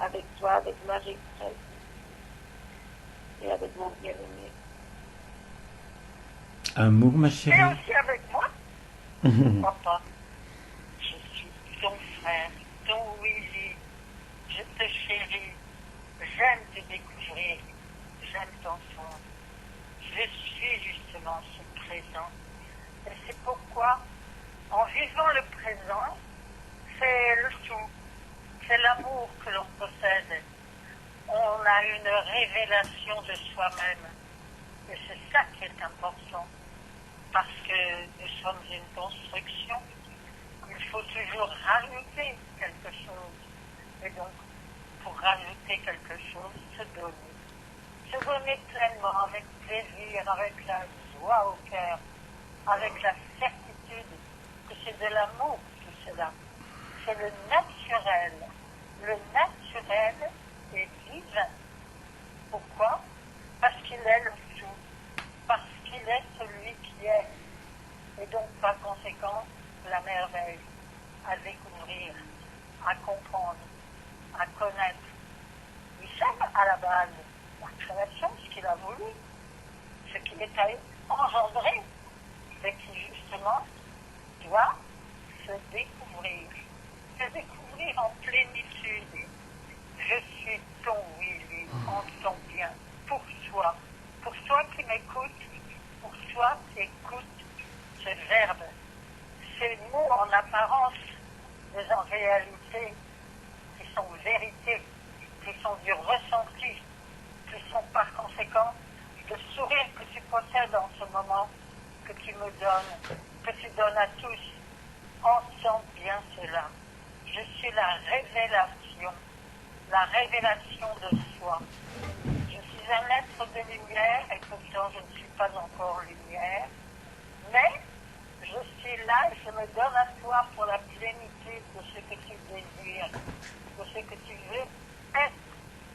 Avec toi, avec Marie et avec mon bien-aimé. Amour, ma chérie. Et aussi avec moi, papa. Je suis ton frère, ton Willy. Je te chéris. J'aime te découvrir. J'aime ton son. Je suis justement ce présent. Et c'est pourquoi, en vivant le présent, c'est le tout. C'est l'amour que l'on possède. On a une révélation de soi-même. Et c'est ça qui est important. Parce que nous sommes une construction. Il faut toujours rajouter quelque chose. Et donc, pour rajouter quelque chose, se donner. Se donner pleinement, avec plaisir, avec la joie au cœur, avec la certitude que c'est de l'amour tout cela. C'est le naturel. Le naturel est divin. Pourquoi? Parce qu'il est le tout. Parce qu'il est celui qui est. Et donc, par conséquent, la merveille à découvrir, à comprendre, à connaître. Nous sommes à la base la création, ce qu'il a voulu, ce qu'il est à engendrer, et qui justement doit se découvrir en plénitude. Je suis ton Willy, entends bien, pour toi qui m'écoutes, pour toi qui écoutes ce verbe, ces mots en apparence, mais en réalité, qui sont vérité, qui sont du ressenti, qui sont par conséquent le sourire que tu possèdes en ce moment, que tu me donnes, que tu donnes à tous. Entends bien cela. Je suis la révélation de soi. Je suis un être de lumière et pourtant je ne suis pas encore lumière, mais je suis là et je me donne à toi pour la plénitude de ce que tu désires, de ce que tu veux être.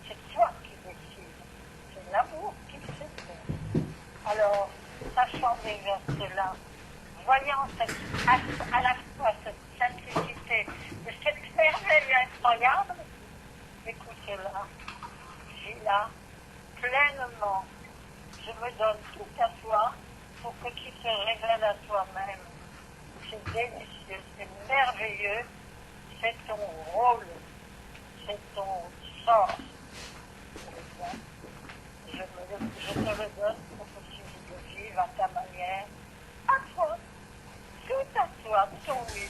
C'est toi qui décides. C'est l'amour qui décide. Alors, sachant déjà cela, voyant à la fois cette simplicité et cette merveille incroyable, écoutez-la, vis-la pleinement. Je me donne tout à toi pour que tu te révèles à toi-même. C'est délicieux, c'est merveilleux, c'est ton rôle, c'est ton sort. Je te le donne pour que tu le vives à ta manière, à toi, tout à toi, ton oui.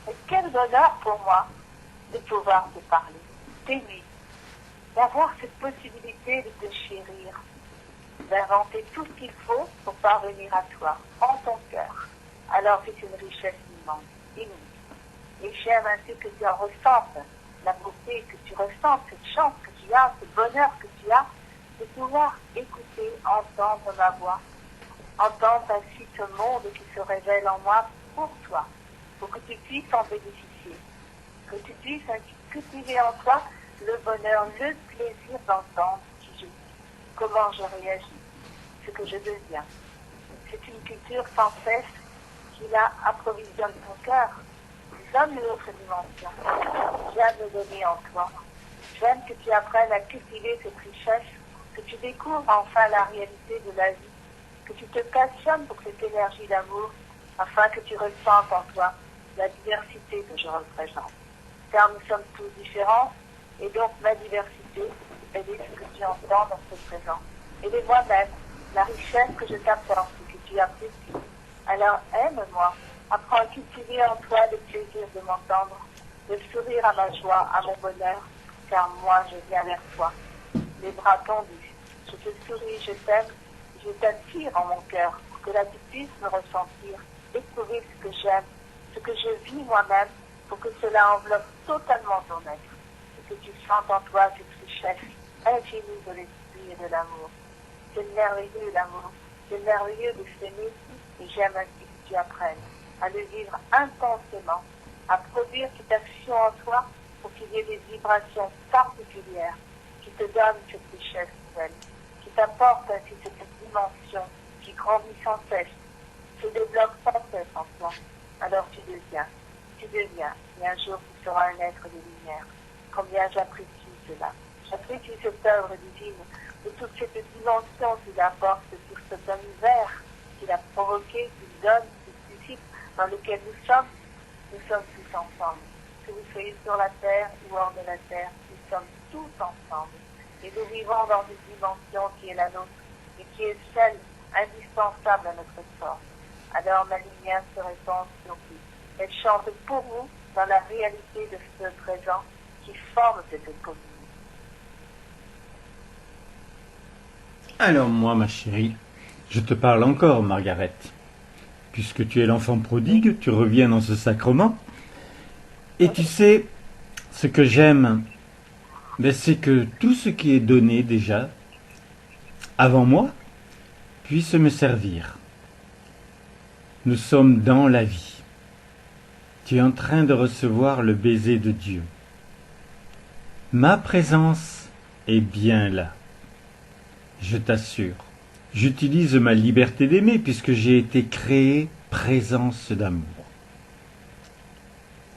Et quel bonheur pour moi de pouvoir te parler, t'aimer, d'avoir cette possibilité de te chérir, d'inventer tout ce qu'il faut pour parvenir à toi, en ton cœur. Alors c'est une richesse immense, inouïe. Et j'aime ainsi que tu en ressentes la beauté que tu ressens, cette chance que tu as, ce bonheur que tu as, de pouvoir écouter, entendre ma voix, entendre ainsi ce monde qui se révèle en moi pour toi, pour que tu puisses en bénéficier, que tu puisses ainsi cultiver en toi le bonheur, le plaisir d'entendre qui je suis, comment je réagis, ce que je deviens. C'est une culture sans cesse qu'il a approvisionne ton cœur. Donne une autre dimension. J'aime le donner en toi. J'aime que tu apprennes à cultiver cette richesse, que tu découvres enfin la réalité de la vie, que tu te passionnes pour cette énergie d'amour, afin que tu ressentes en toi la diversité que je représente. Car nous sommes tous différents, et donc ma diversité, elle est ce que tu entends dans ce présent. Elle est moi-même, la richesse que je t'apporte et que tu apprécies. Alors aime-moi, apprends à cultiver en toi le plaisir de m'entendre, le sourire à ma joie, à mon bonheur, car moi je viens vers toi, les bras tendus. Je te souris, je t'aime, je t'attire en mon cœur, pour que là tu puisses me ressentir, éprouver ce que j'aime, ce que je vis moi-même, pour que cela enveloppe totalement ton être, et que tu sentes en toi cette richesse infinie de l'esprit et de l'amour. C'est merveilleux l'amour, c'est merveilleux de s'aimer, et j'aime ainsi que tu apprennes à le vivre intensément, à produire cette action en toi pour qu'il y ait des vibrations particulières qui te donnent cette richesse nouvelle, qui t'apportent ainsi cette dimension qui grandit sans cesse, se développe sans cesse en toi. Alors tu deviens, et un jour tu seras un être de lumière. Combien j'apprécie cela. J'apprécie cette œuvre divine, de toute cette dimension qu'il apporte sur cet univers qu'il a provoqué, qu'il donne, qu'il suscite, dans lequel nous sommes tous ensemble. Que vous soyez sur la terre ou hors de la terre, nous sommes tous ensemble. Et nous vivons dans une dimension qui est la nôtre, et qui est celle indispensable à notre force. Alors ma lumière se répand sur vous. Elle chante pour vous dans la réalité de ce présent qui forme cette commune. Alors moi, ma chérie, je te parle encore, Margaret. Puisque tu es l'enfant prodigue, tu reviens dans ce sacrement. Et tu sais, ce que j'aime, c'est que tout ce qui est donné déjà, avant moi, puisse me servir. Nous sommes dans la vie. Tu es en train de recevoir le baiser de Dieu. Ma présence est bien là. Je t'assure. J'utilise ma liberté d'aimer puisque j'ai été créé présence d'amour.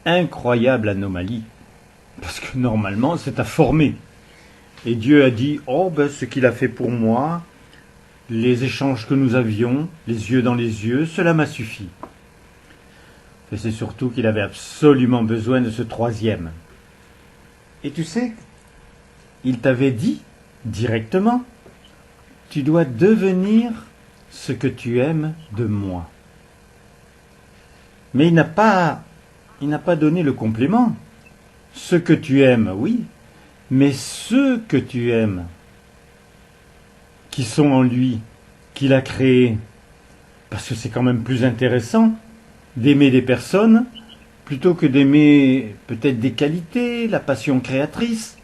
Incroyable anomalie. Parce que normalement c'est à former. Et Dieu a dit, ce qu'il a fait pour moi, les échanges que nous avions, les yeux dans les yeux, cela m'a suffi. Et c'est surtout qu'il avait absolument besoin de ce troisième. Et tu sais, il t'avait dit directement, tu dois devenir ce que tu aimes de moi. Mais il n'a pas donné le complément. Ce que tu aimes, oui, mais ceux que tu aimes, qui sont en lui, qu'il a créé, parce que c'est quand même plus intéressant d'aimer des personnes plutôt que d'aimer peut-être des qualités, la passion créatrice.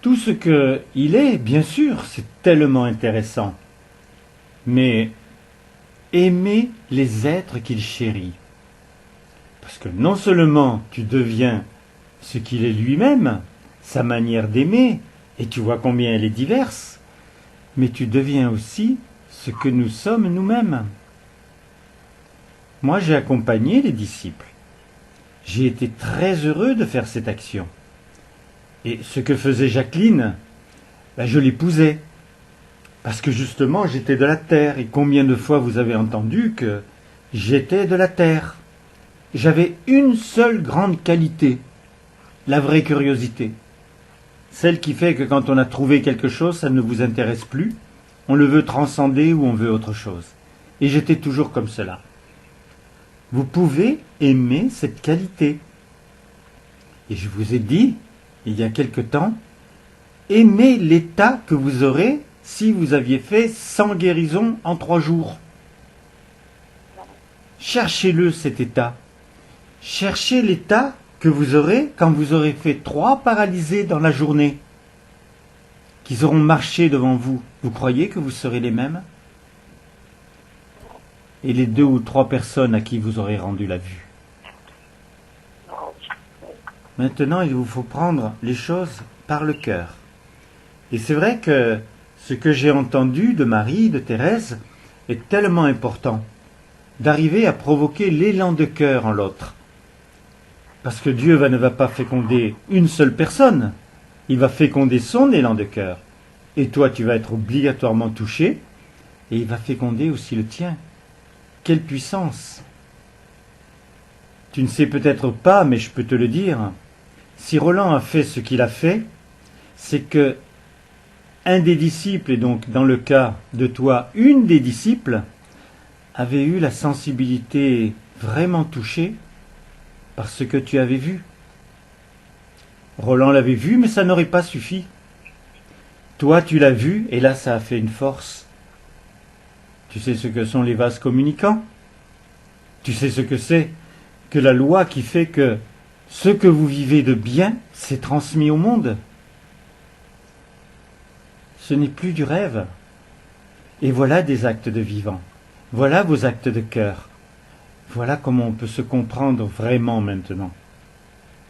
Tout ce qu'il est, bien sûr, c'est tellement intéressant. Mais aimer les êtres qu'il chérit. Parce que non seulement tu deviens ce qu'il est lui-même, sa manière d'aimer, et tu vois combien elle est diverse, mais tu deviens aussi ce que nous sommes nous-mêmes. Moi, j'ai accompagné les disciples. J'ai été très heureux de faire cette action. Et ce que faisait Jacqueline, je l'épousais. Parce que justement, j'étais de la terre. Et combien de fois vous avez entendu que j'étais de la terre? J'avais une seule grande qualité, la vraie curiosité. Celle qui fait que quand on a trouvé quelque chose, ça ne vous intéresse plus. On le veut transcender ou on veut autre chose. Et j'étais toujours comme cela. Vous pouvez aimer cette qualité. Et je vous ai dit, il y a quelque temps, aimez l'état que vous aurez si vous aviez fait 100 guérisons en 3 jours. Cherchez-le, cet état. Cherchez l'état que vous aurez quand vous aurez fait 3 paralysés dans la journée, qu'ils auront marché devant vous. Vous croyez que vous serez les mêmes? Et les 2 ou 3 personnes à qui vous aurez rendu la vue. Maintenant, il vous faut prendre les choses par le cœur. Et c'est vrai que ce que j'ai entendu de Marie, de Thérèse, est tellement important. d'arriver à provoquer l'élan de cœur en l'autre. Parce que Dieu ne va pas féconder une seule personne, il va féconder son élan de cœur. Et toi, tu vas être obligatoirement touché, et il va féconder aussi le tien. Quelle puissance! Tu ne sais peut-être pas, mais je peux te le dire, si Roland a fait ce qu'il a fait, c'est que un des disciples, et donc dans le cas de toi, une des disciples, avait eu la sensibilité vraiment touchée par ce que tu avais vu. Roland l'avait vu, mais ça n'aurait pas suffi. Toi, tu l'as vu, et là, ça a fait une force. Tu sais ce que sont les vases communicants? Tu sais ce que c'est que la loi qui fait que ce que vous vivez de bien, c'est transmis au monde? Ce n'est plus du rêve. Et voilà des actes de vivant. Voilà vos actes de cœur. Voilà comment on peut se comprendre vraiment maintenant.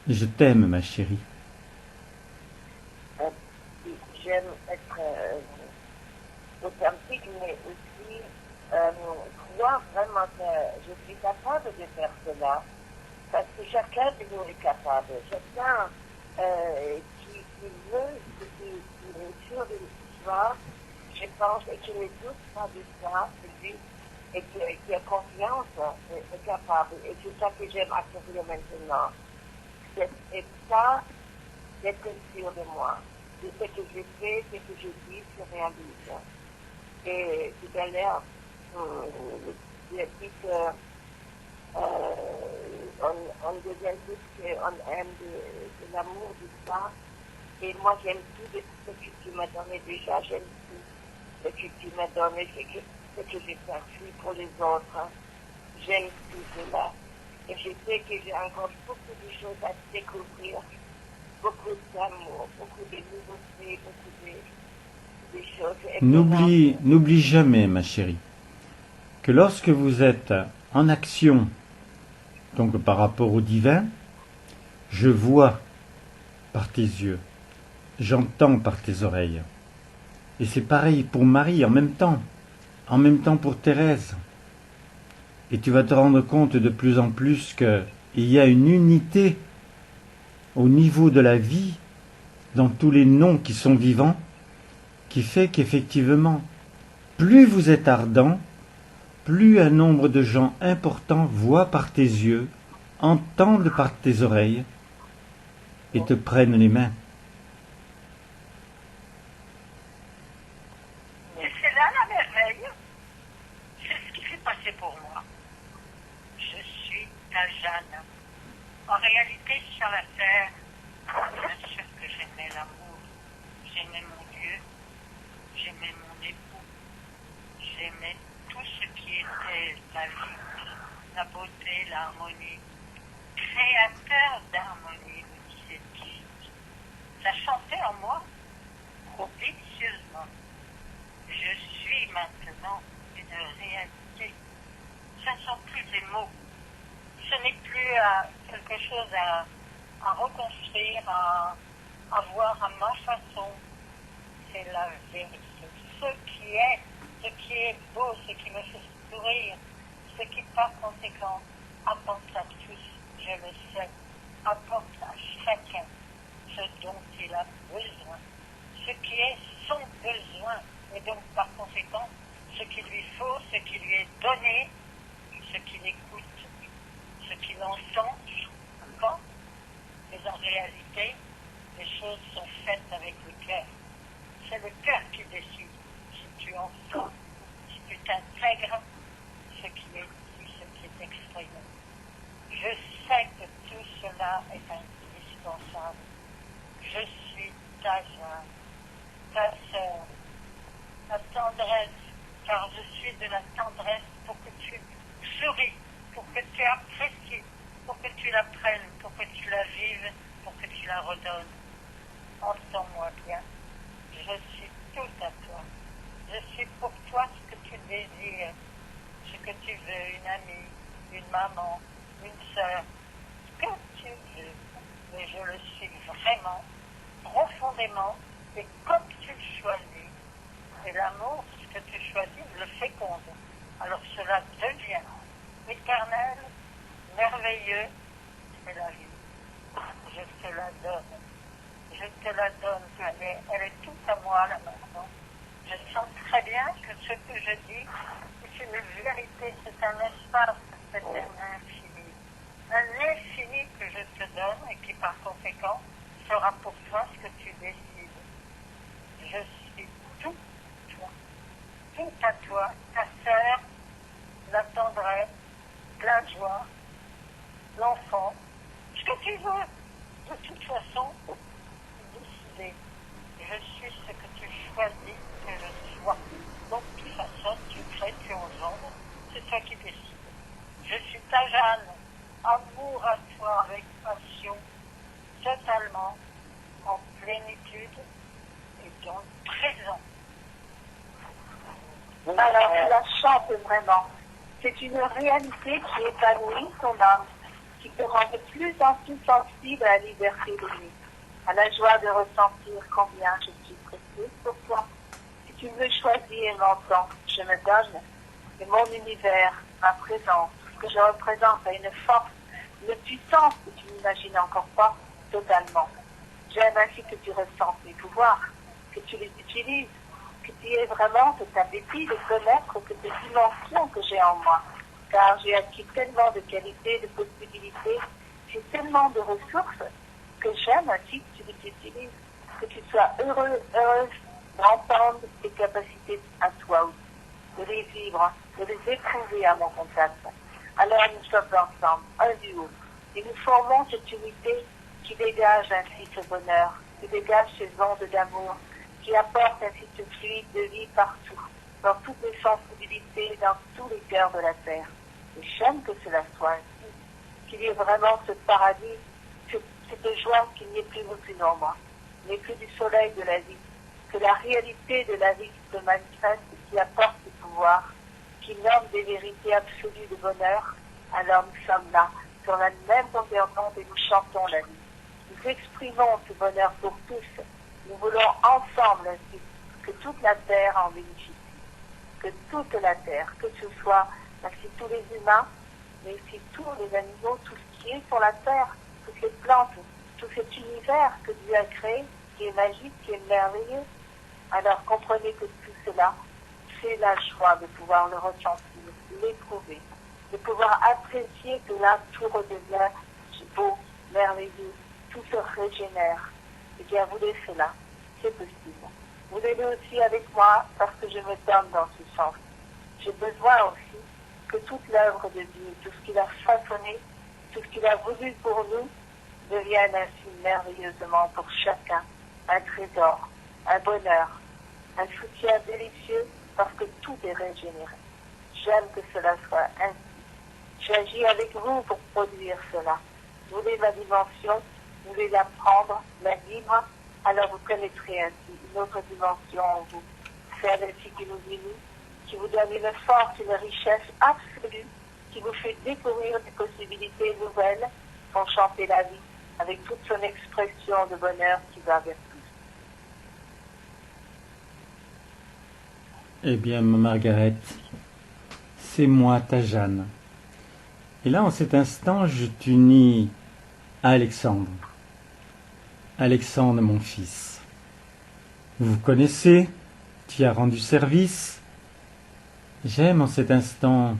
Je t'aime, ma chérie. J'aime être authentique, mais aussi croire vraiment que je suis capable de faire cela. Parce que chacun de nous est capable. Chacun qui veut, qui est sûr de l'histoire, je pense, et qui ne doute pas de ça, lui, et qui a confiance, est capable. Et c'est ça que j'aime accomplir maintenant. Et ça, d'être sûr de moi. De ce que je fais, ce que je dis, se réalise. Et tout à l'heure, j'ai dit que on devient tous qu'on aime de l'amour, du ça. Et moi, j'aime tout ce que tu m'as donné déjà. J'aime tout ce que tu m'as donné, ce que j'ai perçu pour les autres. J'aime tout cela. Et je sais que j'ai encore beaucoup de choses à découvrir. Beaucoup d'amour, beaucoup de nouveautés, beaucoup de choses. N'oublie jamais, ma chérie, que lorsque vous êtes en action, donc par rapport au divin, je vois par tes yeux, j'entends par tes oreilles. Et c'est pareil pour Marie en même temps pour Thérèse. Et tu vas te rendre compte de plus en plus qu'il y a une unité au niveau de la vie, dans tous les noms qui sont vivants, qui fait qu'effectivement, plus vous êtes ardent, plus un nombre de gens importants voient par tes yeux, entendent par tes oreilles et te prennent les mains. Et c'est là la merveille. C'est ce qui s'est passé pour moi. Je suis ta Jeanne. En réalité, sur la terre, bien sûr que j'aimais l'amour. J'aimais mon Dieu. J'aimais mon époux. J'aimais tout ce qui était la vie, la beauté, l'harmonie. Créateur d'harmonie, me disait-il. Ça chantait en moi, trop délicieusement. Je suis maintenant une réalité. Ce ne sont plus des mots. Ce n'est plus quelque chose à reconstruire, à voir à ma façon. C'est la vérité. Ce qui est beau, ce qui me fait sourire, ce qui par conséquent apporte à tous, je le sais, apporte à chacun ce dont il a besoin, ce qui est son besoin, et donc par conséquent, ce qu'il lui faut, ce qui lui est donné, ce qu'il écoute, ce qu'il entend, pas, mais en réalité, les choses sont faites avec le cœur. C'est le cœur qui décide si tu entends, si tu t'intègres ce qui est dit, ce qui est exprimé. Je sais que tout cela est indispensable. Je suis ta Jeanne, ta sœur, ta tendresse, car je suis de la tendresse pour que tu souris, pour que tu apprécies, pour que tu la prennes, pour que tu la vives, pour que tu la redonnes. Entends-moi bien, je suis tout à toi. Je suis pour toi ce que tu désires, ce que tu veux, une amie, une maman, une sœur, ce que tu veux. Mais je le suis vraiment, profondément, et comme tu le choisis. Et l'amour, ce que tu choisis, le féconde. Alors cela devient éternel, merveilleux, c'est la vie. Je te la donne. Je te la donne, elle est toute à moi là maintenant. Je sens très bien que ce que je dis, c'est une vérité, c'est un espace, c'est un infini. Un infini que je te donne et qui par conséquent sera pour toi ce que tu décides. Je suis tout toi, tout à toi, ta sœur, la tendresse, la joie, l'enfant, ce que tu veux. De toute façon, décider. Je suis ce que tu choisis que je sois. Donc tu façonnes, tu crées, tu engendres, c'est toi qui décides. Je suis ta Jeanne, amour à toi avec passion, totalement, en plénitude et dans le présent. Alors, tu la chantes vraiment. C'est une réalité qui épanouit ton âme, qui te rend de plus en plus sensible à la liberté de vie, à la joie de ressentir combien je suis précieuse pour toi. Si tu me choisis et m'entends, je me donne, et mon univers, ma présence, ce que je représente a une force, une puissance que tu n'imagines encore pas totalement. J'aime ainsi que tu ressentes mes pouvoirs, que tu les utilises, que tu aies vraiment cet appétit de connaître que ces dimensions que j'ai en moi. Car j'ai acquis tellement de qualités, de possibilités, j'ai tellement de ressources que j'aime ainsi que tu les utilises, que tu sois heureuse d'entendre tes capacités à toi aussi, de les vivre, de les éprouver à mon contact. Alors nous sommes ensemble, un duo, et nous formons cette unité qui dégage ainsi ce bonheur, qui dégage ces ondes d'amour, qui apporte ainsi ce fluide de vie partout, dans toutes les sensibilités, dans tous les cœurs de la terre. Et j'aime que cela soit ainsi, qu'il y ait vraiment ce paradis, cette joie qu'il n'y ait plus aucune ombre, qu'il n'y ait plus du soleil de la vie, que la réalité de la vie qui se manifeste, qui apporte ce pouvoir, qui nomme des vérités absolues de bonheur, alors nous sommes là, sur la même longueur d'onde et nous chantons la vie. Nous exprimons ce bonheur pour tous. Nous voulons ensemble ainsi que toute la terre en bénéficie, que toute la terre, que ce soit ainsi tous les humains, mais aussi tous les animaux, tout ce qui est sur la terre, toutes les plantes, tout cet univers que Dieu a créé, qui est magique, qui est merveilleux. Alors comprenez que tout cela, c'est la joie de pouvoir le ressentir, l'éprouver, de pouvoir apprécier que là tout redevient beau, merveilleux, tout se régénère. Eh bien, voulez cela, c'est possible. Voulez-le aussi avec moi parce que je me donne dans ce sens. J'ai besoin aussi que toute l'œuvre de Dieu, tout ce qu'il a façonné, tout ce qu'il a voulu pour nous, devienne ainsi merveilleusement pour chacun un trésor, un bonheur, un soutien délicieux parce que tout est régénéré. J'aime que cela soit ainsi. J'agis avec vous pour produire cela. Vous voulez ma dimension, vous voulez la prendre, la vivre, alors vous connaîtrez ainsi une autre dimension en vous. Celle ainsi qui nous unit, qui vous donne une force, une richesse absolue, qui vous fait découvrir des possibilités nouvelles pour chanter la vie avec toute son expression de bonheur qui va vers tous. Eh bien, ma Margaret, c'est moi, ta Jeanne. Et là, en cet instant, je t'unis à Alexandre. Alexandre, mon fils. Vous vous connaissez, tu as rendu service. J'aime en cet instant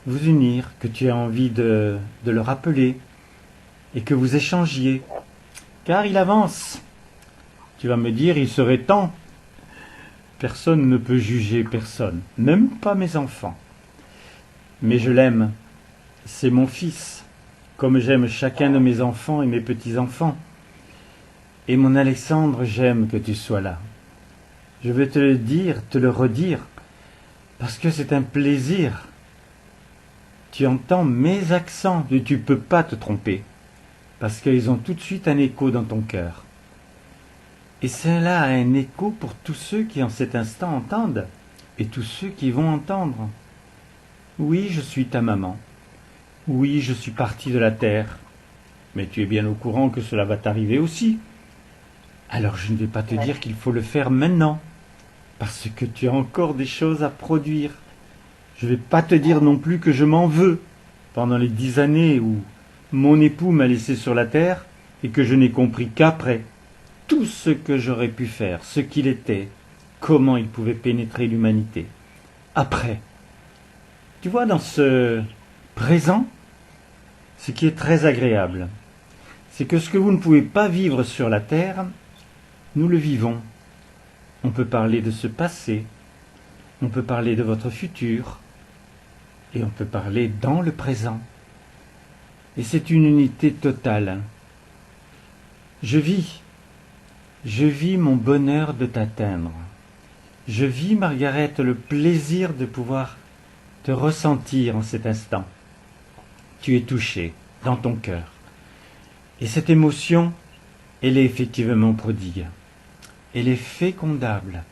vous unir, que tu aies envie de le rappeler et que vous échangiez. Car il avance. Tu vas me dire, il serait temps. Personne ne peut juger personne, même pas mes enfants. Mais je l'aime. C'est mon fils, comme j'aime chacun de mes enfants et mes petits-enfants. Et mon Alexandre, j'aime que tu sois là. Je vais te le dire, te le redire, parce que c'est un plaisir. Tu entends mes accents, et tu ne peux pas te tromper, parce qu'ils ont tout de suite un écho dans ton cœur. Et cela a un écho pour tous ceux qui en cet instant entendent, et tous ceux qui vont entendre. Oui, je suis ta maman. Oui, je suis parti de la terre. Mais tu es bien au courant que cela va t'arriver aussi. Alors je ne vais pas te dire qu'il faut le faire maintenant, parce que tu as encore des choses à produire. Je ne vais pas te dire non plus que je m'en veux, pendant les 10 années où mon époux m'a laissé sur la terre et que je n'ai compris qu'après tout ce que j'aurais pu faire, ce qu'il était, comment il pouvait pénétrer l'humanité. Après, tu vois, dans ce présent, ce qui est très agréable, c'est que ce que vous ne pouvez pas vivre sur la terre, nous le vivons. On peut parler de ce passé, on peut parler de votre futur, et on peut parler dans le présent. Et c'est une unité totale. Je vis mon bonheur de t'atteindre. Je vis, Margaret, le plaisir de pouvoir te ressentir en cet instant. Tu es touchée dans ton cœur. Et cette émotion, elle est effectivement prodigue. Elle est fécondable.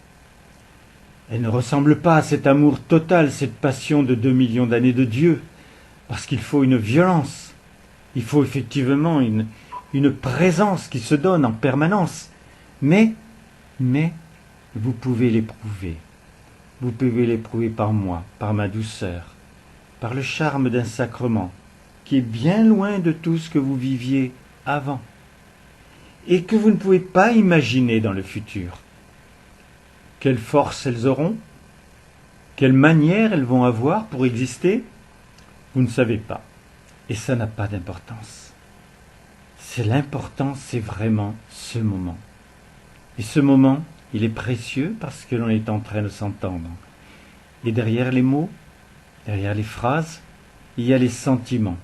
Elle ne ressemble pas à cet amour total, cette passion de 2 millions d'années de Dieu, parce qu'il faut une violence. Il faut effectivement une présence qui se donne en permanence. Mais, vous pouvez l'éprouver. Vous pouvez l'éprouver par moi, par ma douceur, par le charme d'un sacrement qui est bien loin de tout ce que vous viviez avant et que vous ne pouvez pas imaginer dans le futur. Quelle force elles auront? Quelle manière elles vont avoir pour exister? Vous ne savez pas. Et ça n'a pas d'importance. C'est l'important, c'est vraiment ce moment. Et ce moment, il est précieux parce que l'on est en train de s'entendre. Et derrière les mots, derrière les phrases, il y a les sentiments,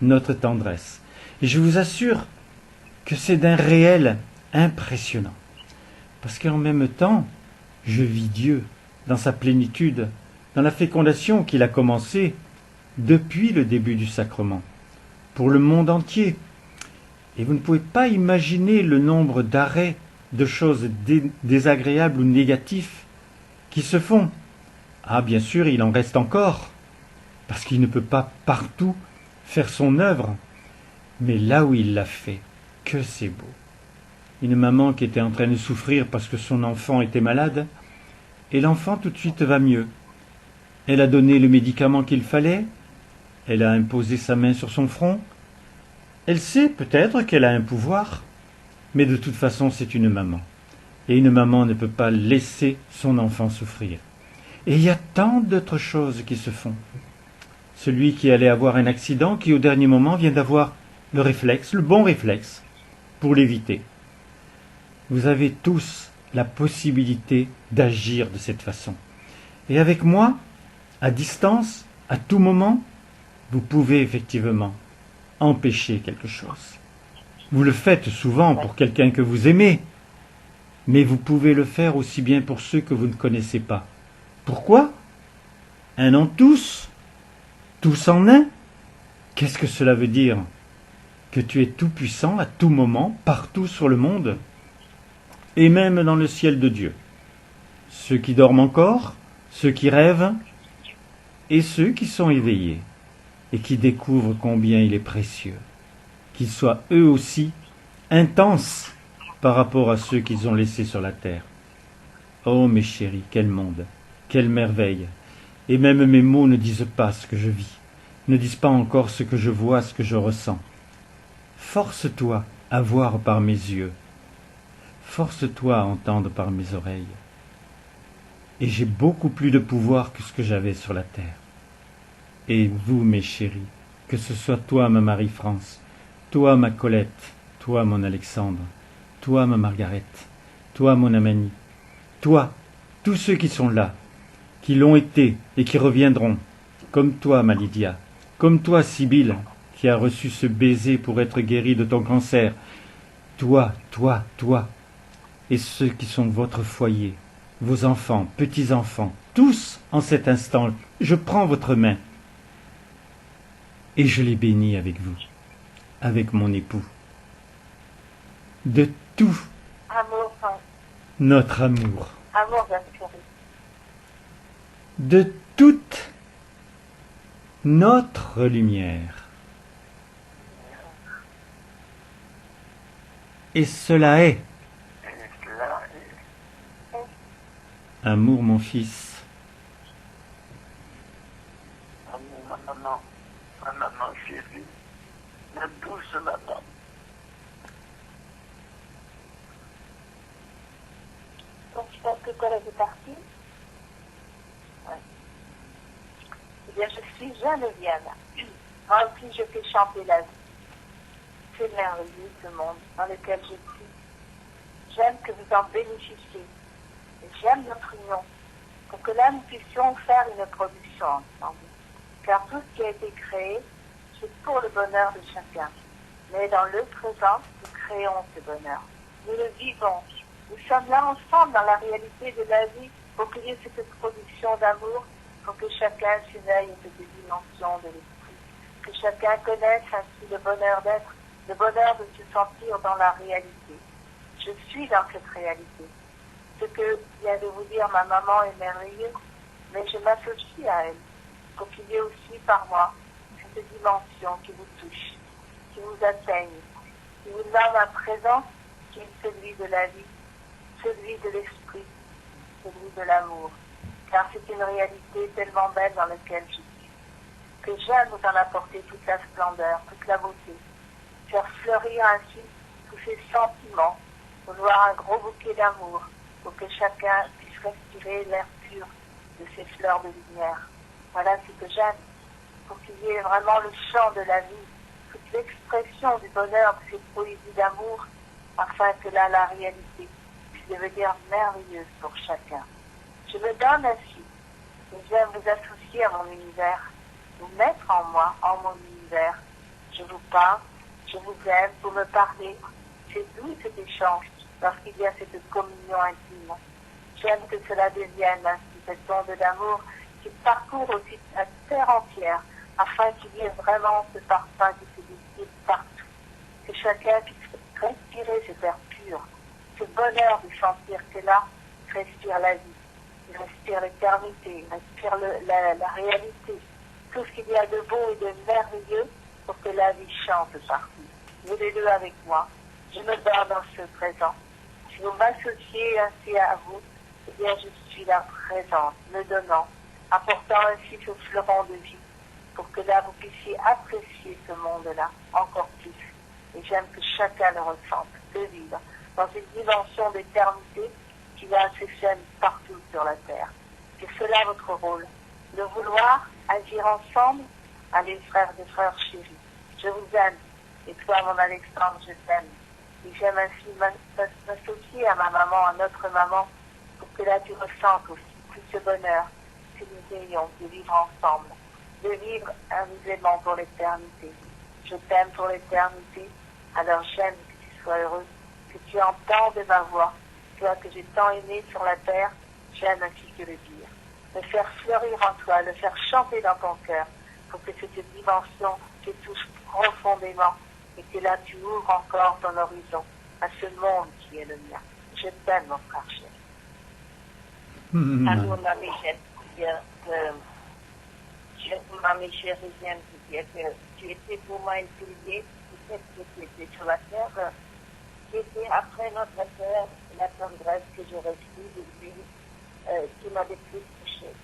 notre tendresse. Et je vous assure que c'est d'un réel impressionnant. Parce qu'en même temps, je vis Dieu dans sa plénitude, dans la fécondation qu'il a commencée depuis le début du sacrement, pour le monde entier. Et vous ne pouvez pas imaginer le nombre d'arrêts, de choses désagréables ou négatives qui se font. Ah, bien sûr, il en reste encore, parce qu'il ne peut pas partout faire son œuvre, mais là où il l'a fait, que c'est beau. Une maman qui était en train de souffrir parce que son enfant était malade, et l'enfant tout de suite va mieux. Elle a donné le médicament qu'il fallait, elle a imposé sa main sur son front. Elle sait peut-être qu'elle a un pouvoir, mais de toute façon c'est une maman. Et une maman ne peut pas laisser son enfant souffrir. Et il y a tant d'autres choses qui se font. Celui qui allait avoir un accident, qui au dernier moment vient d'avoir le réflexe, le bon réflexe, pour l'éviter. Vous avez tous la possibilité d'agir de cette façon. Et avec moi, à distance, à tout moment, vous pouvez effectivement empêcher quelque chose. Vous le faites souvent pour quelqu'un que vous aimez, mais vous pouvez le faire aussi bien pour ceux que vous ne connaissez pas. Pourquoi? Un en tous, tous en un. Qu'est-ce que cela veut dire? Que tu es tout puissant à tout moment, partout sur le monde, et même dans le ciel de Dieu. Ceux qui dorment encore, ceux qui rêvent, et ceux qui sont éveillés, et qui découvrent combien il est précieux, qu'ils soient eux aussi intenses par rapport à ceux qu'ils ont laissés sur la terre. Oh mes chéris, quel monde, quelle merveille! Et même mes mots ne disent pas ce que je vis, ne disent pas encore ce que je vois, ce que je ressens. Force-toi à voir par mes yeux, force-toi à entendre par mes oreilles. Et j'ai beaucoup plus de pouvoir que ce que j'avais sur la terre. Et vous, mes chéris, que ce soit toi, ma Marie-France, toi, ma Colette, toi, mon Alexandre, toi, ma Margaret, toi, mon Amanie, toi, tous ceux qui sont là, qui l'ont été et qui reviendront, comme toi, ma Lydia, comme toi, Sibylle, qui a reçu ce baiser pour être guérie de ton cancer, toi, et ceux qui sont votre foyer, vos enfants, petits-enfants, tous en cet instant, je prends votre main et je les bénis avec vous, avec mon époux, de tout Amour, notre amour, amour d'un chéri. de toute notre lumière. Et cela est amour, mon fils. Amour, ma maman parce que Colette est partie. Ouais. Eh bien, je suis Geneviève. Moi aussi, je fais chanter la vie. C'est merveilleux ce monde dans lequel je suis. J'aime que vous en bénéficiez. Et j'aime notre union. Pour que là, nous puissions faire une production ensemble. Car tout ce qui a été créé, c'est pour le bonheur de chacun. Mais dans le présent, nous créons ce bonheur. Nous le vivons. Nous sommes là ensemble dans la réalité de la vie pour qu'il y ait cette production d'amour, pour que chacun s'éveille à cette dimension de l'esprit. Que chacun connaisse ainsi le bonheur d'être, le bonheur de se sentir dans la réalité. Je suis dans cette réalité. Ce que vient de vous dire ma maman est merveilleux, mais je m'associe à elle pour qu'il y ait aussi par moi cette dimension qui vous touche, qui vous atteigne, qui vous donne un présent qui est celui de la vie, celui de l'esprit, celui de l'amour. Car c'est une réalité tellement belle dans laquelle je suis, que j'aime vous en apporter toute la splendeur, toute la beauté, faire fleurir ainsi tous ces sentiments, vouloir un gros bouquet d'amour, pour que chacun puisse respirer l'air pur de ces fleurs de lumière. Voilà ce que j'aime, pour qu'il y ait vraiment le chant de la vie, toute l'expression du bonheur de ces poésies d'amour, afin que là, la réalité puisse devenir merveilleuse pour chacun. Je me donne ainsi, et j'aime vous associer à mon univers, vous mettre en moi, en mon univers. Je vous parle, je vous aime, vous me parlez. C'est doux cet échange, lorsqu'il y a cette communion intime. J'aime que cela devienne ainsi cette onde d'amour qui parcourt aussi la terre entière, afin qu'il y ait vraiment ce parfum qui se distille partout. Que chacun puisse respirer cet air pur, ce bonheur de sentir que là, il respire la vie, il respire l'éternité, il respire la réalité, tout ce qu'il y a de beau et de merveilleux pour que la vie chante partout. Voulez-le avec moi, je me donne dans ce présent. Si vous m'associez ainsi à vous, eh bien je suis là présente, me donnant, apportant ainsi ce fleuron de vie, pour que là vous puissiez apprécier ce monde-là encore plus. Et j'aime que chacun le ressente, de vivre dans une dimension d'éternité qui va se sème partout sur la terre. C'est cela votre rôle, de vouloir agir ensemble. Allez frères et frères chéris, je vous aime, et toi mon Alexandre, je t'aime. Et j'aime ainsi m'associer à ma maman, à notre maman, pour que là tu ressentes aussi tout ce bonheur que nous ayons de vivre ensemble, de vivre amusément pour l'éternité. Je t'aime pour l'éternité, alors j'aime que tu sois heureux, que tu entendes ma voix, toi que j'ai tant aimé sur la terre, j'aime ainsi que le dire. Le faire fleurir en toi, le faire chanter dans ton cœur, pour que cette dimension te touche profondément et que là tu ouvres encore ton horizon à ce monde qui est le mien. Je t'aime, mon frère chéri. Alors, mamie chérie, mamie chérie, j'aime te dire que tu étais pour moi une pilier, peut-être que tu étais sur la terre. C'était après notre affaire, la tendresse que je reçue de lui, qui m'avait plus touchée.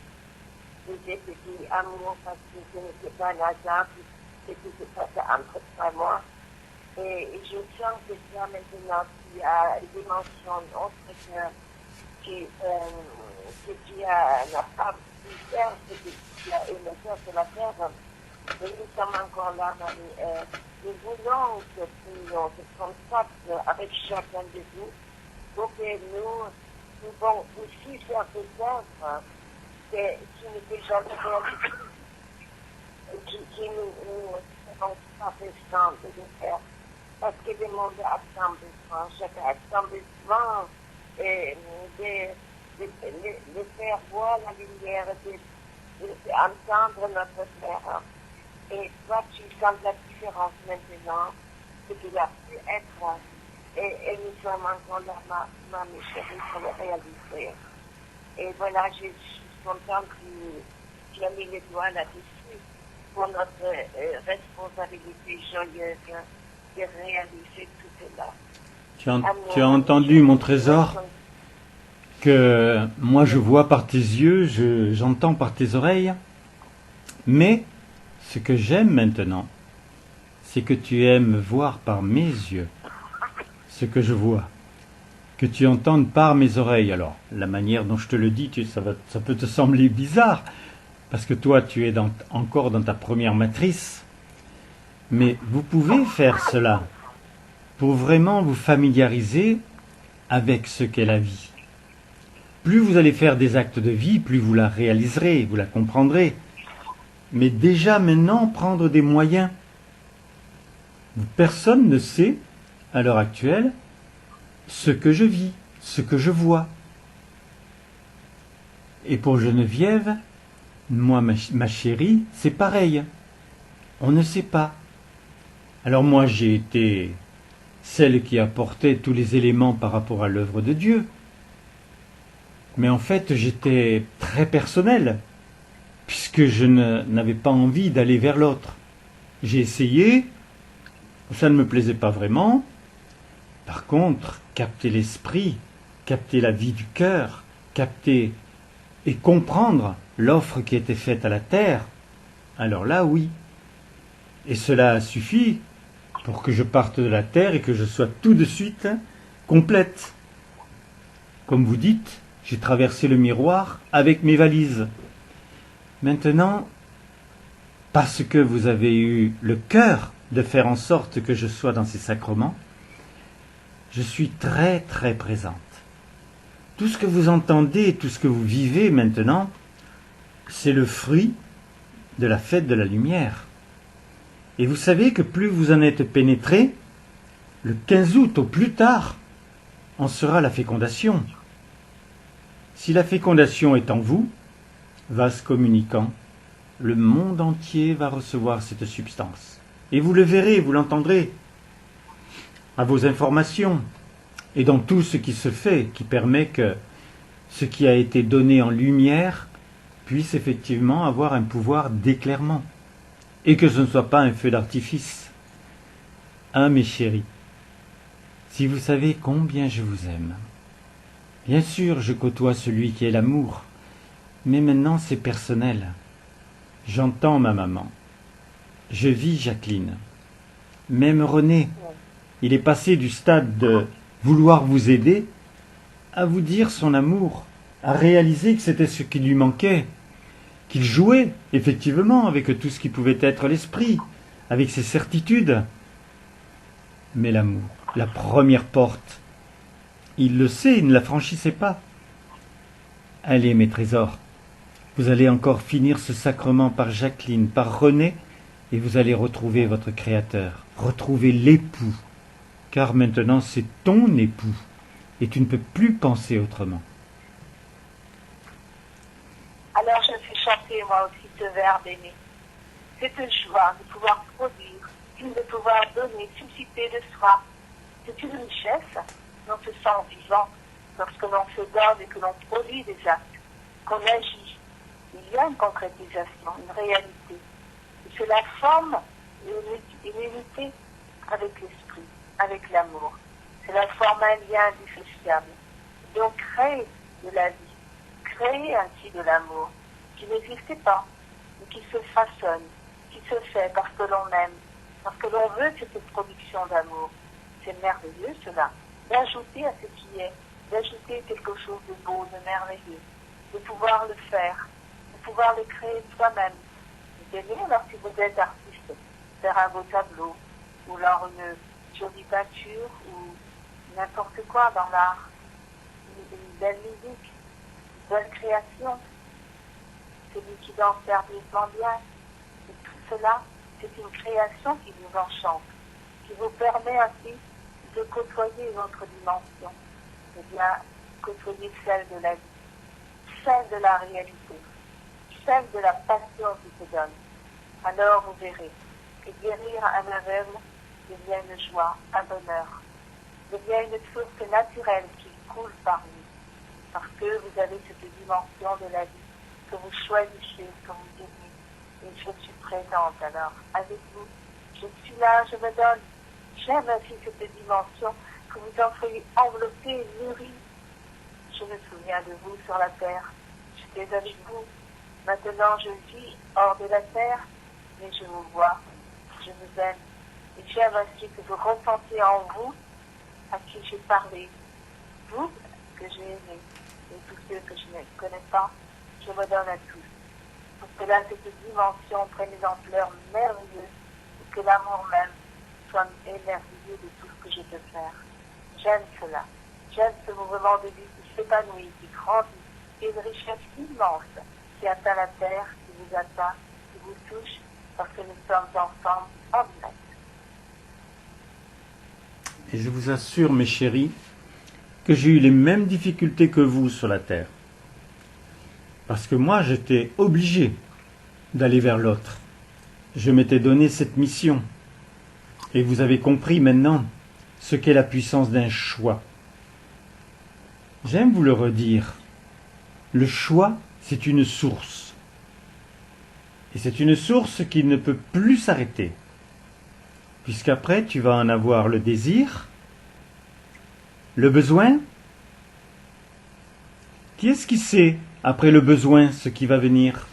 J'ai dit amour parce que ce n'était pas un hasard, c'est ce qui s'est passé entre toi et moi. Et je sens que toi maintenant, tu as une dimension autre que tu n'as pas pu faire, ce que tu as aimé faire sur la terre. Et nous sommes encore là, Marie. Nous voulons cette union, ce contact avec chacun de vous pour que nous pouvons aussi faire des œuvres qui n'étaient jamais réalisées, qui nous seront pas récentes de faire. Parce que le monde attend besoin, chacun attend besoin de faire voir la lumière, d'entendre notre frère. Et toi, tu sens la différence maintenant, ce qu'il a pu être. Et nous sommes encore là, ma chérie, pour le réaliser. Et voilà, je suis contente que tu as mis les doigts là-dessus pour notre responsabilité joyeuse de réaliser tout cela. Tu as entendu, mon trésor, que moi je vois par tes yeux, j'entends par tes oreilles, mais ce que j'aime maintenant, c'est que tu aimes voir par mes yeux ce que je vois, que tu entendes par mes oreilles. Alors, la manière dont je te le dis, ça peut te sembler bizarre, parce que toi, tu es encore dans ta première matrice. Mais vous pouvez faire cela pour vraiment vous familiariser avec ce qu'est la vie. Plus vous allez faire des actes de vie, plus vous la réaliserez, vous la comprendrez. Mais déjà maintenant, prendre des moyens. Personne ne sait, à l'heure actuelle, ce que je vis, ce que je vois. Et pour Geneviève, moi, ma chérie, c'est pareil. On ne sait pas. Alors moi, j'ai été celle qui apportait tous les éléments par rapport à l'œuvre de Dieu. Mais en fait, j'étais très personnel, puisque je n'avais pas envie d'aller vers l'autre. J'ai essayé, ça ne me plaisait pas vraiment. Par contre, capter l'esprit, capter la vie du cœur, capter et comprendre l'offre qui était faite à la terre, alors là, oui. Et cela suffit pour que je parte de la terre et que je sois tout de suite complète. Comme vous dites, j'ai traversé le miroir avec mes valises. Maintenant, parce que vous avez eu le cœur de faire en sorte que je sois dans ces sacrements, je suis très très présente. Tout ce que vous entendez, tout ce que vous vivez maintenant, c'est le fruit de la fête de la lumière. Et vous savez que plus vous en êtes pénétré, le 15 août au plus tard, en sera la fécondation. Si la fécondation est en vous, vase communicant, le monde entier va recevoir cette substance. Et vous le verrez, vous l'entendrez, à vos informations, et dans tout ce qui se fait, qui permet que ce qui a été donné en lumière puisse effectivement avoir un pouvoir d'éclairement, et que ce ne soit pas un feu d'artifice. Ah, mes chéris, si vous savez combien je vous aime. Bien sûr, je côtoie celui qui est l'amour, mais maintenant c'est personnel. J'entends ma maman. Je vis Jacqueline. Même René, il est passé du stade de vouloir vous aider à vous dire son amour, à réaliser que c'était ce qui lui manquait, qu'il jouait effectivement avec tout ce qui pouvait être l'esprit, avec ses certitudes. Mais l'amour, la première porte, il le sait, il ne la franchissait pas. Allez, mes trésors, vous allez encore finir ce sacrement par Jacqueline, par René, et vous allez retrouver votre Créateur, retrouver l'époux, car maintenant c'est ton époux, et tu ne peux plus penser autrement. Alors je fais chanter moi aussi ce verbe aimé. Cette joie de pouvoir produire, de pouvoir donner, susciter de soi. C'est une richesse, on se sent vivant lorsque l'on se donne et que l'on produit des actes, qu'on agit. Il y a une concrétisation, une réalité. Et c'est la forme et l'unité avec l'esprit, avec l'amour. C'est la forme un lien indissociable. Donc créer de la vie, créer ainsi de l'amour, qui n'existait pas, mais qui se façonne, qui se fait parce que l'on aime, parce que l'on veut cette production d'amour. C'est merveilleux cela, d'ajouter à ce qui est, d'ajouter quelque chose de beau, de merveilleux, de pouvoir le faire, de pouvoir le créer soi-même. Vous aimez, lorsque vous êtes artiste, faire un beau tableau, ou alors une jolie peinture, ou n'importe quoi dans l'art, une belle musique, une belle création, celui qui danse merveilleusement bien. Et tout cela, c'est une création qui vous enchante, qui vous permet ainsi de côtoyer votre dimension, et bien côtoyer celle de la vie, celle de la réalité, celle de la passion qui se donne. Alors vous verrez que guérir un aveugle devient une joie, un bonheur, devient une source naturelle qui coule par vous, parce que vous avez cette dimension de la vie que vous choisissez, que vous aimez. Et je suis présente alors avec vous. Je suis là, je me donne. J'aime ainsi cette dimension, que vous en soyez enveloppés, nourris. Je me souviens de vous sur la terre. J'étais avec vous. Maintenant, je vis hors de la terre, mais je vous vois. Je vous aime. Et j'aime ainsi que vous ressentez en vous à qui j'ai parlé vous que j'ai aimés et tous ceux que je ne connais pas, je me donne à tous. Pour que là, cette dimension prenne une ampleur merveilleuse et que l'amour même soit émerveillé de tout ce que je peux faire. J'aime cela. J'aime ce mouvement de vie qui s'épanouit, qui grandit, et une richesse immense qui atteint la terre, qui vous atteint, qui vous touche, parce que nous sommes ensemble en direct. Et je vous assure, mes chéris, que j'ai eu les mêmes difficultés que vous sur la terre. Parce que moi, j'étais obligé d'aller vers l'autre. Je m'étais donné cette mission. Et vous avez compris maintenant ce qu'est la puissance d'un choix. J'aime vous le redire. Le choix, c'est une source. Et c'est une source qui ne peut plus s'arrêter. Puisqu'après, tu vas en avoir le désir, le besoin. Qui est-ce qui sait, après le besoin, ce qui va venir?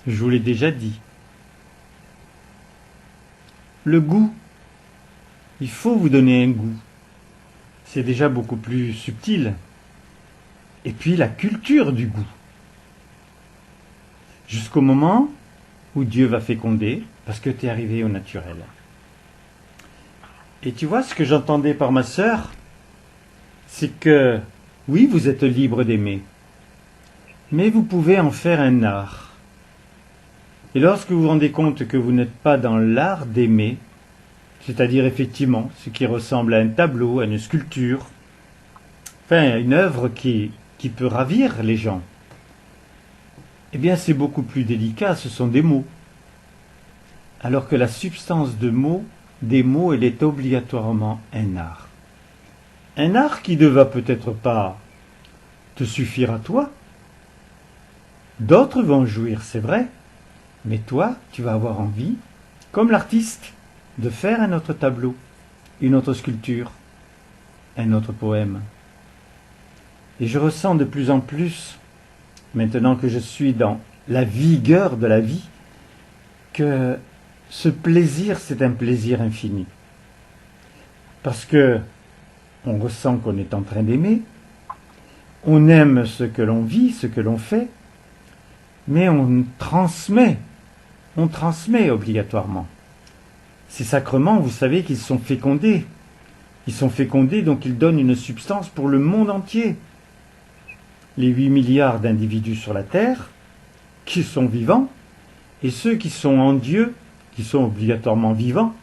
Je vous l'ai déjà dit. Le goût. Il faut vous donner un goût. C'est déjà beaucoup plus subtil. Et puis la culture du goût. Jusqu'au moment où Dieu va féconder, parce que tu es arrivé au naturel. Et tu vois, ce que j'entendais par ma sœur, c'est que, oui, vous êtes libre d'aimer, mais vous pouvez en faire un art. Et lorsque vous vous rendez compte que vous n'êtes pas dans l'art d'aimer, c'est-à-dire effectivement ce qui ressemble à un tableau, à une sculpture, enfin une œuvre qui peut ravir les gens, eh bien c'est beaucoup plus délicat, ce sont des mots. Alors que la substance des mots, elle est obligatoirement un art. Un art qui ne va peut-être pas te suffire à toi. D'autres vont jouir, c'est vrai, mais toi, tu vas avoir envie, comme l'artiste, de faire un autre tableau, une autre sculpture, un autre poème. Et je ressens de plus en plus, maintenant que je suis dans la vigueur de la vie, que ce plaisir, c'est un plaisir infini. Parce que on ressent qu'on est en train d'aimer, on aime ce que l'on vit, ce que l'on fait, mais on transmet obligatoirement. Ces sacrements, vous savez qu'ils sont fécondés. Ils sont fécondés, donc ils donnent une substance pour le monde entier. Les 8 milliards d'individus sur la Terre, qui sont vivants, et ceux qui sont en Dieu, qui sont obligatoirement vivants,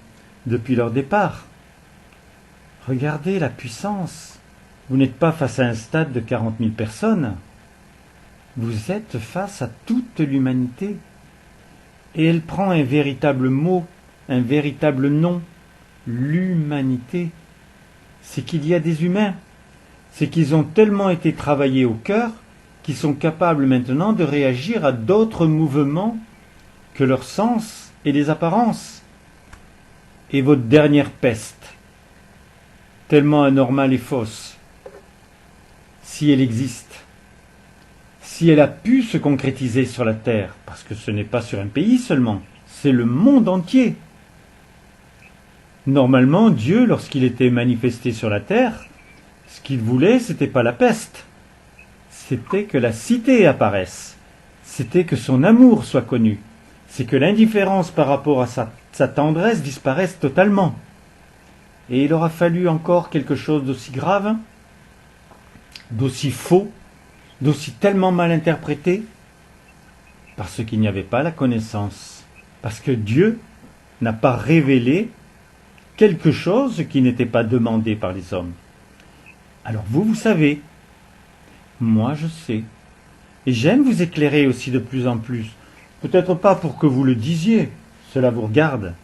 depuis leur départ. Regardez la puissance. Vous n'êtes pas face à un stade de 40 000 personnes. Vous êtes face à toute l'humanité. Et elle prend un véritable mot, un véritable nom, l'humanité. C'est qu'il y a des humains. C'est qu'ils ont tellement été travaillés au cœur qu'ils sont capables maintenant de réagir à d'autres mouvements que leur sens et les apparences. Et votre dernière peste, tellement anormale et fausse, si elle existe, si elle a pu se concrétiser sur la Terre, parce que ce n'est pas sur un pays seulement, c'est le monde entier. Normalement, Dieu, lorsqu'il était manifesté sur la Terre, ce qu'il voulait, c'était pas la peste, c'était que la cité apparaisse, c'était que son amour soit connu, c'est que l'indifférence par rapport à sa tendresse disparaisse totalement. Et il aura fallu encore quelque chose d'aussi grave, d'aussi faux, d'aussi tellement mal interprété, parce qu'il n'y avait pas la connaissance, parce que Dieu n'a pas révélé quelque chose qui n'était pas demandé par les hommes. Alors vous savez, moi je sais, et j'aime vous éclairer aussi de plus en plus, peut-être pas pour que vous le disiez, cela vous regarde,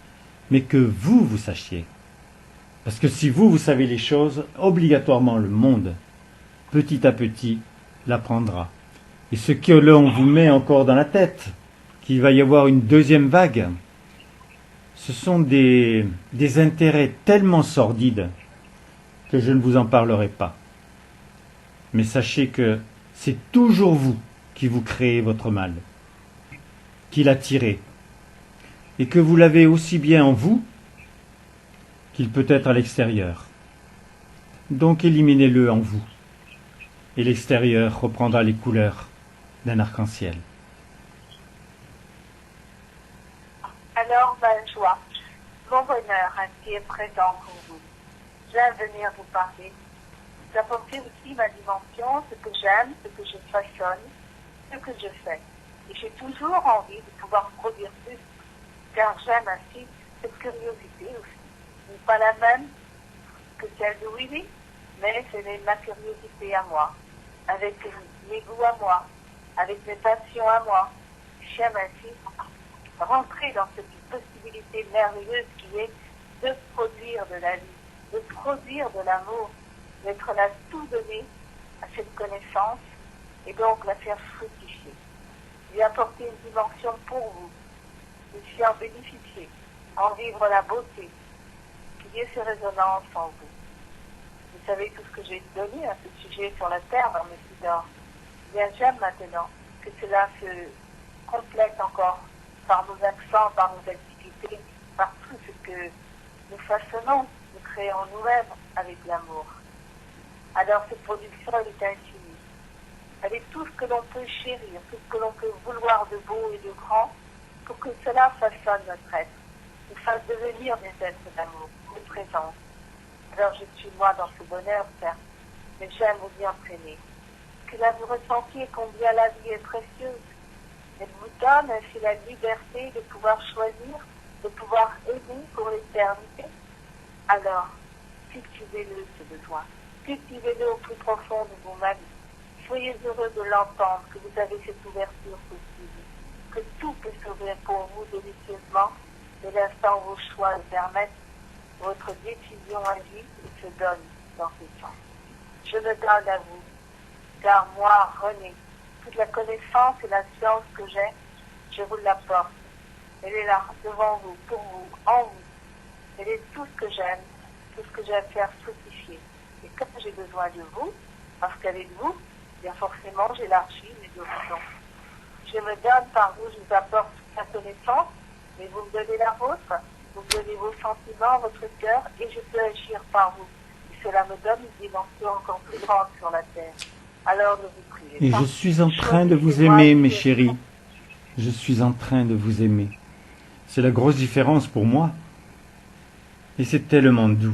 mais que vous sachiez. Parce que si vous savez les choses, obligatoirement le monde, petit à petit, l'apprendra. Et ce que l'on vous met encore dans la tête, qu'il va y avoir une deuxième vague, ce sont des intérêts tellement sordides que je ne vous en parlerai pas. Mais sachez que c'est toujours vous qui vous créez votre mal, qui l'attirez, et que vous l'avez aussi bien en vous qu'il peut être à l'extérieur. Donc éliminez-le en vous. Et l'extérieur reprendra les couleurs d'un arc-en-ciel. Alors, ma joie, mon bonheur ainsi est présent pour vous. J'aime venir vous parler, vous apporter aussi ma dimension, ce que j'aime, ce que je façonne, ce que je fais. Et j'ai toujours envie de pouvoir produire plus, car j'aime ainsi cette curiosité aussi. Ce n'est pas la même que celle de Willy, mais c'est ma curiosité à moi, avec mes goûts à moi, avec mes passions à moi. J'aime ainsi rentrer dans cette possibilité merveilleuse qui est de produire de la vie, de produire de l'amour, d'être là tout donné à cette connaissance et donc la faire fructifier. Lui apporter une dimension pour vous, de s'y en bénéficier, en vivre la beauté, qu'il y ait ces résonances en vous. Vous savez tout ce que j'ai donné à ce sujet sur la terre dans mes sidors. Bien, j'aime maintenant que cela se complète encore par nos accents, par nos activités, par tout ce que nous façonnons, nous créons nous-mêmes avec l'amour. Alors cette production, elle est infinie. Elle est tout ce que l'on peut chérir, tout ce que l'on peut vouloir de beau et de grand, pour que cela façonne notre être, nous fasse devenir des êtres d'amour, de présence. Alors je suis moi dans ce bonheur, certes, mais j'aime vous y entraîner. Que là vous ressentiez combien la vie est précieuse. Elle vous donne ainsi la liberté de pouvoir choisir, de pouvoir aimer pour l'éternité. Alors, cultivez-le ce besoin. Cultivez-le au plus profond de vous-même. Soyez heureux de l'entendre, que vous avez cette ouverture possible, que tout peut s'ouvrir pour vous délicieusement, dès l'instant où vos choix le permettent, votre décision agit et se donne dans ce sens. Je me donne à vous, car moi, René, toute la connaissance et la science que j'ai, je vous l'apporte. Elle est là, devant vous, pour vous, en vous. Elle est tout ce que j'aime faire fructifier. Et comme j'ai besoin de vous, parce qu'avec vous, bien forcément, j'élargis mes horizons. Je me donne par vous, je vous apporte toute la connaissance, mais vous me donnez la vôtre, vous me donnez vos sentiments, votre cœur, et je peux agir par vous. Et cela me donne une dimension encore plus grande sur la terre. Alors ne vous priez Et pas. je suis en train de vous aimer, mes chéris. Je suis en train de vous aimer. C'est la grosse différence pour moi. Et c'est tellement doux.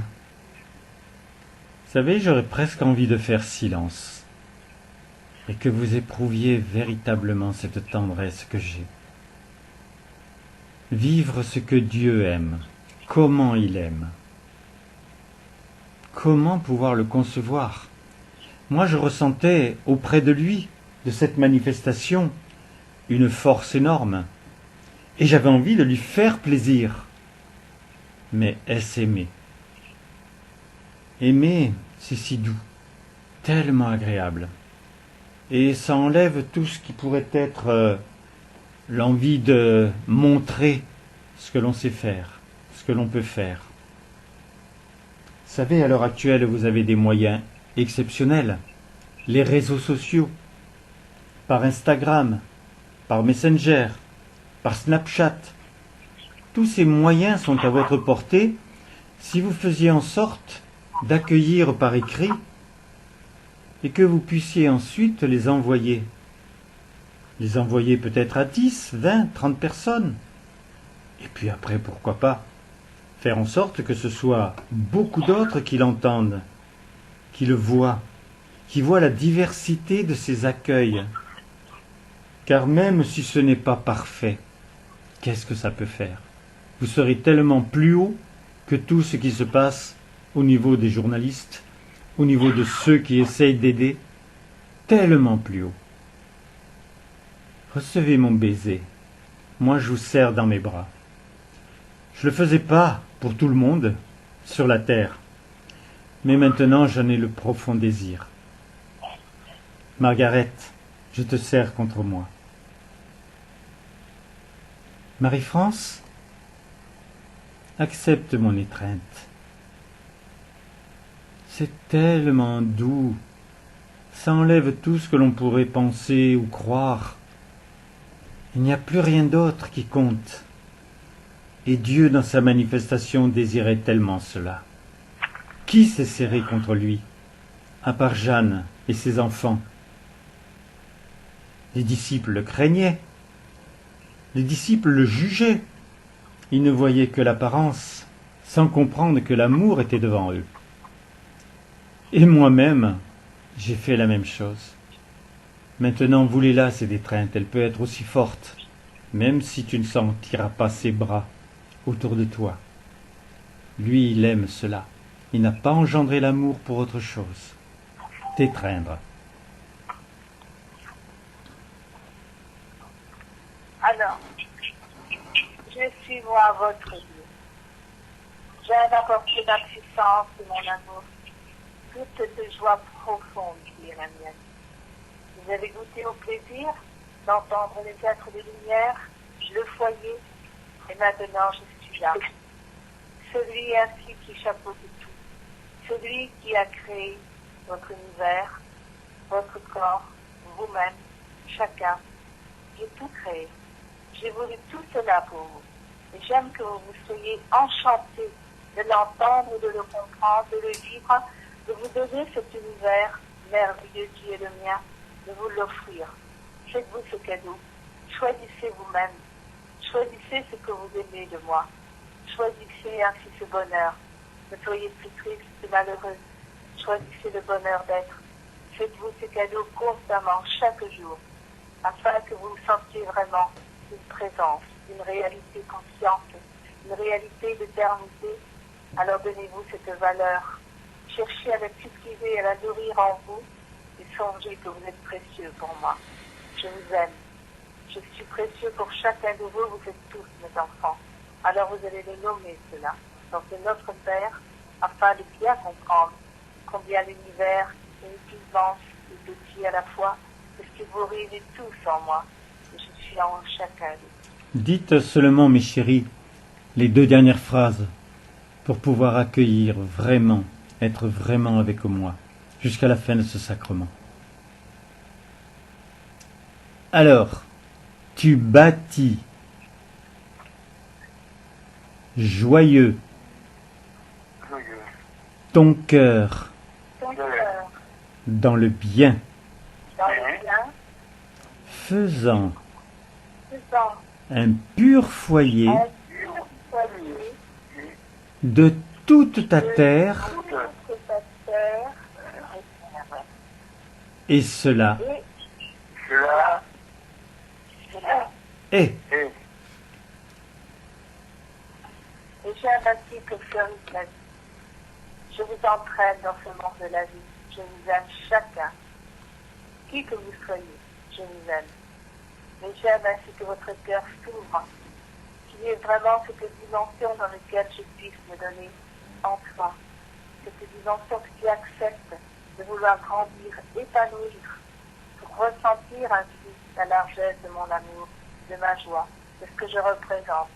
Vous savez, j'aurais presque envie de faire silence. Et que vous éprouviez véritablement cette tendresse que j'ai. Vivre ce que Dieu aime. Comment il aime. Comment pouvoir le concevoir ? Moi, je ressentais auprès de lui, de cette manifestation, une force énorme. Et j'avais envie de lui faire plaisir. Mais est-ce aimer ? Aimer, c'est si doux, tellement agréable. Et ça enlève tout ce qui pourrait être l'envie de montrer ce que l'on sait faire, ce que l'on peut faire. Vous savez, à l'heure actuelle, vous avez des moyens exceptionnels. Les réseaux sociaux, par Instagram, par Messenger, par Snapchat. Tous ces moyens sont à votre portée si vous faisiez en sorte d'accueillir par écrit et que vous puissiez ensuite les envoyer. Les envoyer peut-être à 10, 20, 30 personnes. Et puis après, pourquoi pas, faire en sorte que ce soit beaucoup d'autres qui l'entendent, qui le voient, qui voient la diversité de ces accueils. Car même si ce n'est pas parfait, qu'est-ce que ça peut faire ? Vous serez tellement plus haut que tout ce qui se passe au niveau des journalistes, au niveau de ceux qui essayent d'aider, tellement plus haut. Recevez mon baiser. Moi, je vous serre dans mes bras. Je ne le faisais pas pour tout le monde sur la terre, mais maintenant j'en ai le profond désir. Margaret, je te serre contre moi. Marie-France, accepte mon étreinte. C'est tellement doux. Ça enlève tout ce que l'on pourrait penser ou croire. Il n'y a plus rien d'autre qui compte. Et Dieu, dans sa manifestation, désirait tellement cela. Qui s'est serré contre lui, à part Jeanne et ses enfants? Les disciples le craignaient. Les disciples le jugeaient. Ils ne voyaient que l'apparence, sans comprendre que l'amour était devant eux. Et moi-même, j'ai fait la même chose. Maintenant, voulez-la, cette étreinte, elle peut être aussi forte, même si tu ne sentiras pas ses bras autour de toi. Lui, il aime cela. Il n'a pas engendré l'amour pour autre chose. T'étreindre. Alors, je suis moi votre Dieu. J'aime apporter ma puissance et mon amour, toute cette joie profonde qui est la mienne. Vous avez goûté au plaisir d'entendre les êtres de lumière, le foyer, et maintenant je suis là. Celui ainsi qui chapeaute tout, celui qui a créé votre univers, votre corps, vous-même, chacun. J'ai tout créé. J'ai voulu tout cela pour vous. Et j'aime que vous soyez enchantés de l'entendre, de le comprendre, de le vivre, de vous donner cet univers merveilleux qui est le mien, de vous l'offrir. Faites-vous ce cadeau. Choisissez vous-même. Choisissez ce que vous aimez de moi. Choisissez ainsi ce bonheur. Ne soyez plus triste, plus malheureux. Choisissez le bonheur d'être. Faites-vous ce cadeau constamment, chaque jour, afin que vous sentiez vraiment une présence, une réalité consciente, une réalité d'éternité. Alors donnez-vous cette valeur. Cherchez à la cultiver, à la nourrir en vous, et songez que vous êtes précieux pour moi. Je vous aime. Je suis précieux pour chacun de vous, vous êtes tous mes enfants. Alors vous allez le nommer cela, dans notre Père, afin de bien comprendre combien l'univers est immense et petit à la fois, parce que vous réunissez tous en moi, et je suis en chacun de vous. Dites seulement, mes chéris, les 2 dernières phrases pour pouvoir accueillir vraiment, être vraiment avec moi, jusqu'à la fin de ce sacrement. Alors, tu bâtis, joyeux, ton cœur Ton cœur, dans le bien, dans le bien, faisant faisant un pur foyer un pur foyer de toute ta terre, toute ta terre, et cela et Cela est. est Et j'aime ainsi que fleurisse la vie. Je vous entraîne dans ce monde de la vie. Je vous aime chacun. Qui que vous soyez, je vous aime. Mais j'aime ainsi que votre cœur s'ouvre, qu'il y ait vraiment cette dimension dans laquelle je puisse me donner en toi. Cette dimension que tu acceptes de vouloir grandir, épanouir, pour ressentir ainsi la largesse de mon amour, de ma joie, de ce que je représente.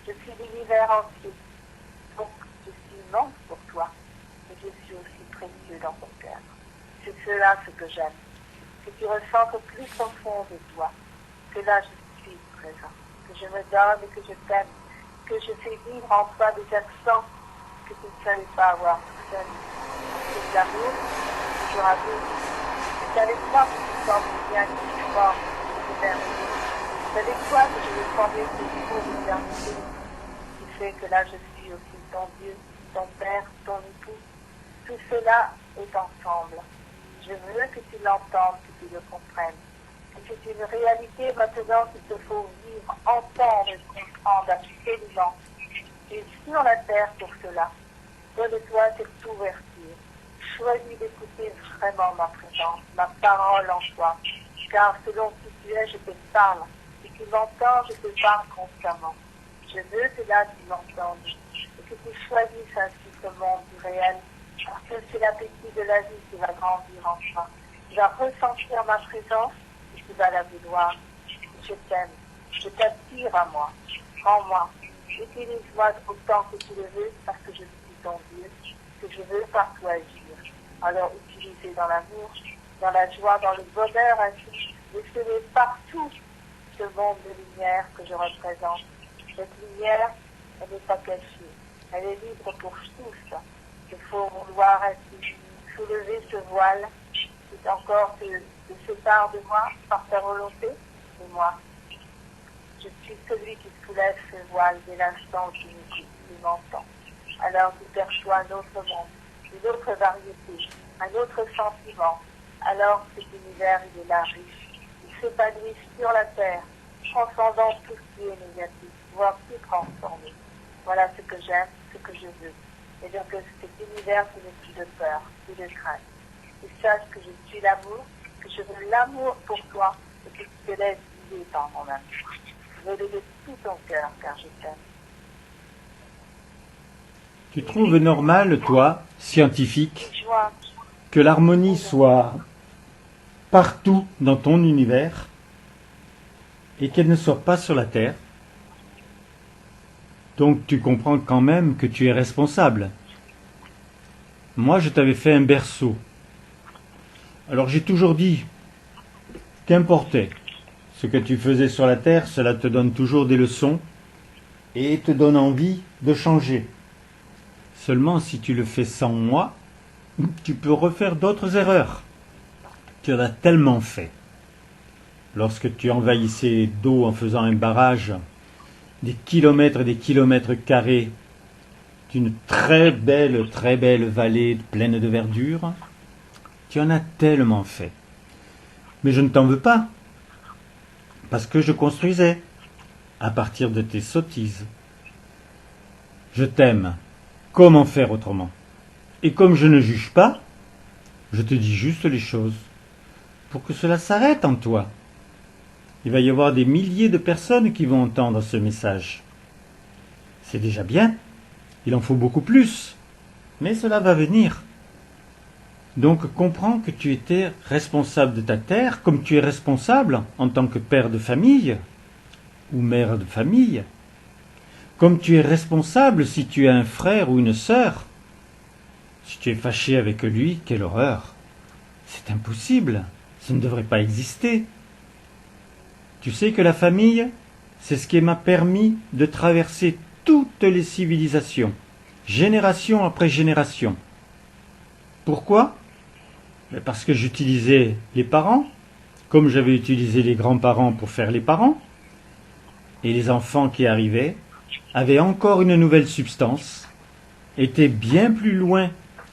Je suis l'univers entier. Donc, je suis immense pour toi. Et je suis aussi précieux dans ton cœur. C'est cela ce que j'aime. Que tu ressentes au plus profond de toi. Que là, je suis présent. Que je me donne et que je t'aime. Que je fais vivre en toi des accents que tu ne savais pas avoir tout seul. C'est l'amour, toujours à vous. C'est avec toi que tu sens bien, que tu formes, que tu merveilleux. C'est avec toi que je vais former ce niveau d'éternité. Qui fait que là, je suis aussi ton Dieu, ton Père, ton époux. Tout cela est ensemble. Je veux que tu l'entendes, que tu le comprennes. Que c'est une réalité maintenant qu'il te faut vivre, entendre et comprendre absolument. Tu es sur la terre pour cela. Donne-toi cette ouverture. Choisis d'écouter vraiment ma présence, ma parole en toi. Car selon qui tu es, je te parle. Si tu m'entends, je te parle constamment. Je veux que là tu m'entendes et que tu choisisses ainsi ce monde du réel, parce que c'est l'appétit de la vie qui va grandir en toi. Tu vas ressentir ma présence et tu vas la vouloir. Je t'aime, je t'attire à moi, prends-moi, utilise-moi autant que tu le veux, parce que je suis ton Dieu, que je veux par toi agir. Alors utilisez dans l'amour, dans la joie, dans le bonheur ainsi, laissez-le partout ce monde de lumière que je représente. Cette lumière, elle n'est pas cachée. Elle est libre pour tous. Il faut vouloir soulever ce voile qui encore se sépare de moi par ta volonté de moi. Je suis celui qui soulève ce voile dès l'instant où tu m'entends. Alors tu perçois un autre monde, une autre variété, un autre sentiment. Alors cet univers il élargit, il s'épanouit sur la terre, transcendant tout ce qui est négatif, voire tout transformé. Voilà ce que j'aime, ce que je veux. C'est-à-dire que cet univers qui n'est plus de peur, plus de crainte. Tu saches que je suis l'amour, que je veux l'amour pour toi et que tu te laisses guider par mon amour. Je veux le de tout ton cœur car je t'aime. Tu trouves normal, toi, scientifique, Joie, que l'harmonie soit partout dans ton univers et qu'elle ne soit pas sur la Terre? Donc tu comprends quand même que tu es responsable. Moi, je t'avais fait un berceau. Alors j'ai toujours dit, qu'importait ce que tu faisais sur la Terre, cela te donne toujours des leçons et te donne envie de changer. Seulement, si tu le fais sans moi, tu peux refaire d'autres erreurs. Tu en as tellement fait. Lorsque tu envahissais d'eau en faisant un barrage, des kilomètres carrés, d'une très belle vallée pleine de verdure, tu en as tellement fait. Mais je ne t'en veux pas, parce que je construisais à partir de tes sottises. Je t'aime. Comment faire autrement? Et comme je ne juge pas, je te dis juste les choses pour que cela s'arrête en toi. Il va y avoir des milliers de personnes qui vont entendre ce message. C'est déjà bien, il en faut beaucoup plus, mais cela va venir. Donc comprends que tu étais responsable de ta terre, comme tu es responsable en tant que père de famille ou mère de famille. Comme tu es responsable si tu as un frère ou une sœur. Si tu es fâché avec lui, quelle horreur! C'est impossible, ça ne devrait pas exister. Tu sais que la famille, c'est ce qui m'a permis de traverser toutes les civilisations, génération après génération. Pourquoi? Parce que j'utilisais les parents, comme j'avais utilisé les grands-parents pour faire les parents, et les enfants qui arrivaient avaient encore une nouvelle substance, étaient bien plus loin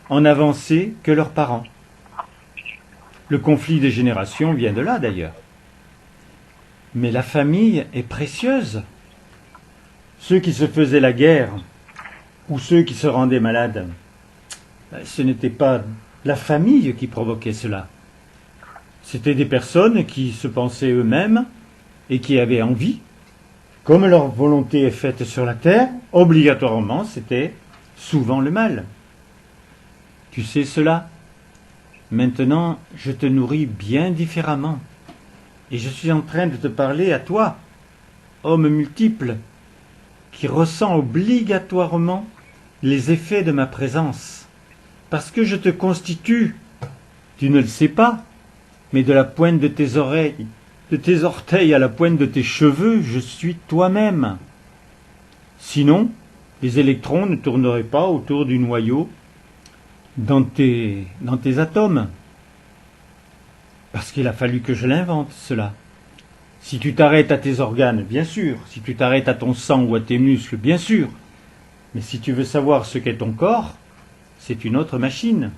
en avancée que leurs parents. Le conflit des générations vient de là d'ailleurs. Mais la famille est précieuse. Ceux qui se faisaient la guerre, ou ceux qui se rendaient malades, ce n'était pas la famille qui provoquait cela. C'était des personnes qui se pensaient eux-mêmes et qui avaient envie. Comme leur volonté est faite sur la terre, obligatoirement, c'était souvent le mal. Tu sais cela? Maintenant, je te nourris bien différemment. Et je suis en train de te parler à toi, homme multiple, qui ressent obligatoirement les effets de ma présence. Parce que je te constitue, tu ne le sais pas, mais de la pointe de tes oreilles, de tes orteils à la pointe de tes cheveux, je suis toi-même. Sinon, les électrons ne tourneraient pas autour du noyau dans tes atomes. Parce qu'il a fallu que je l'invente, cela. Si tu t'arrêtes à tes organes, bien sûr. Si tu t'arrêtes à ton sang ou à tes muscles, bien sûr. Mais si tu veux savoir ce qu'est ton corps, c'est une autre machine.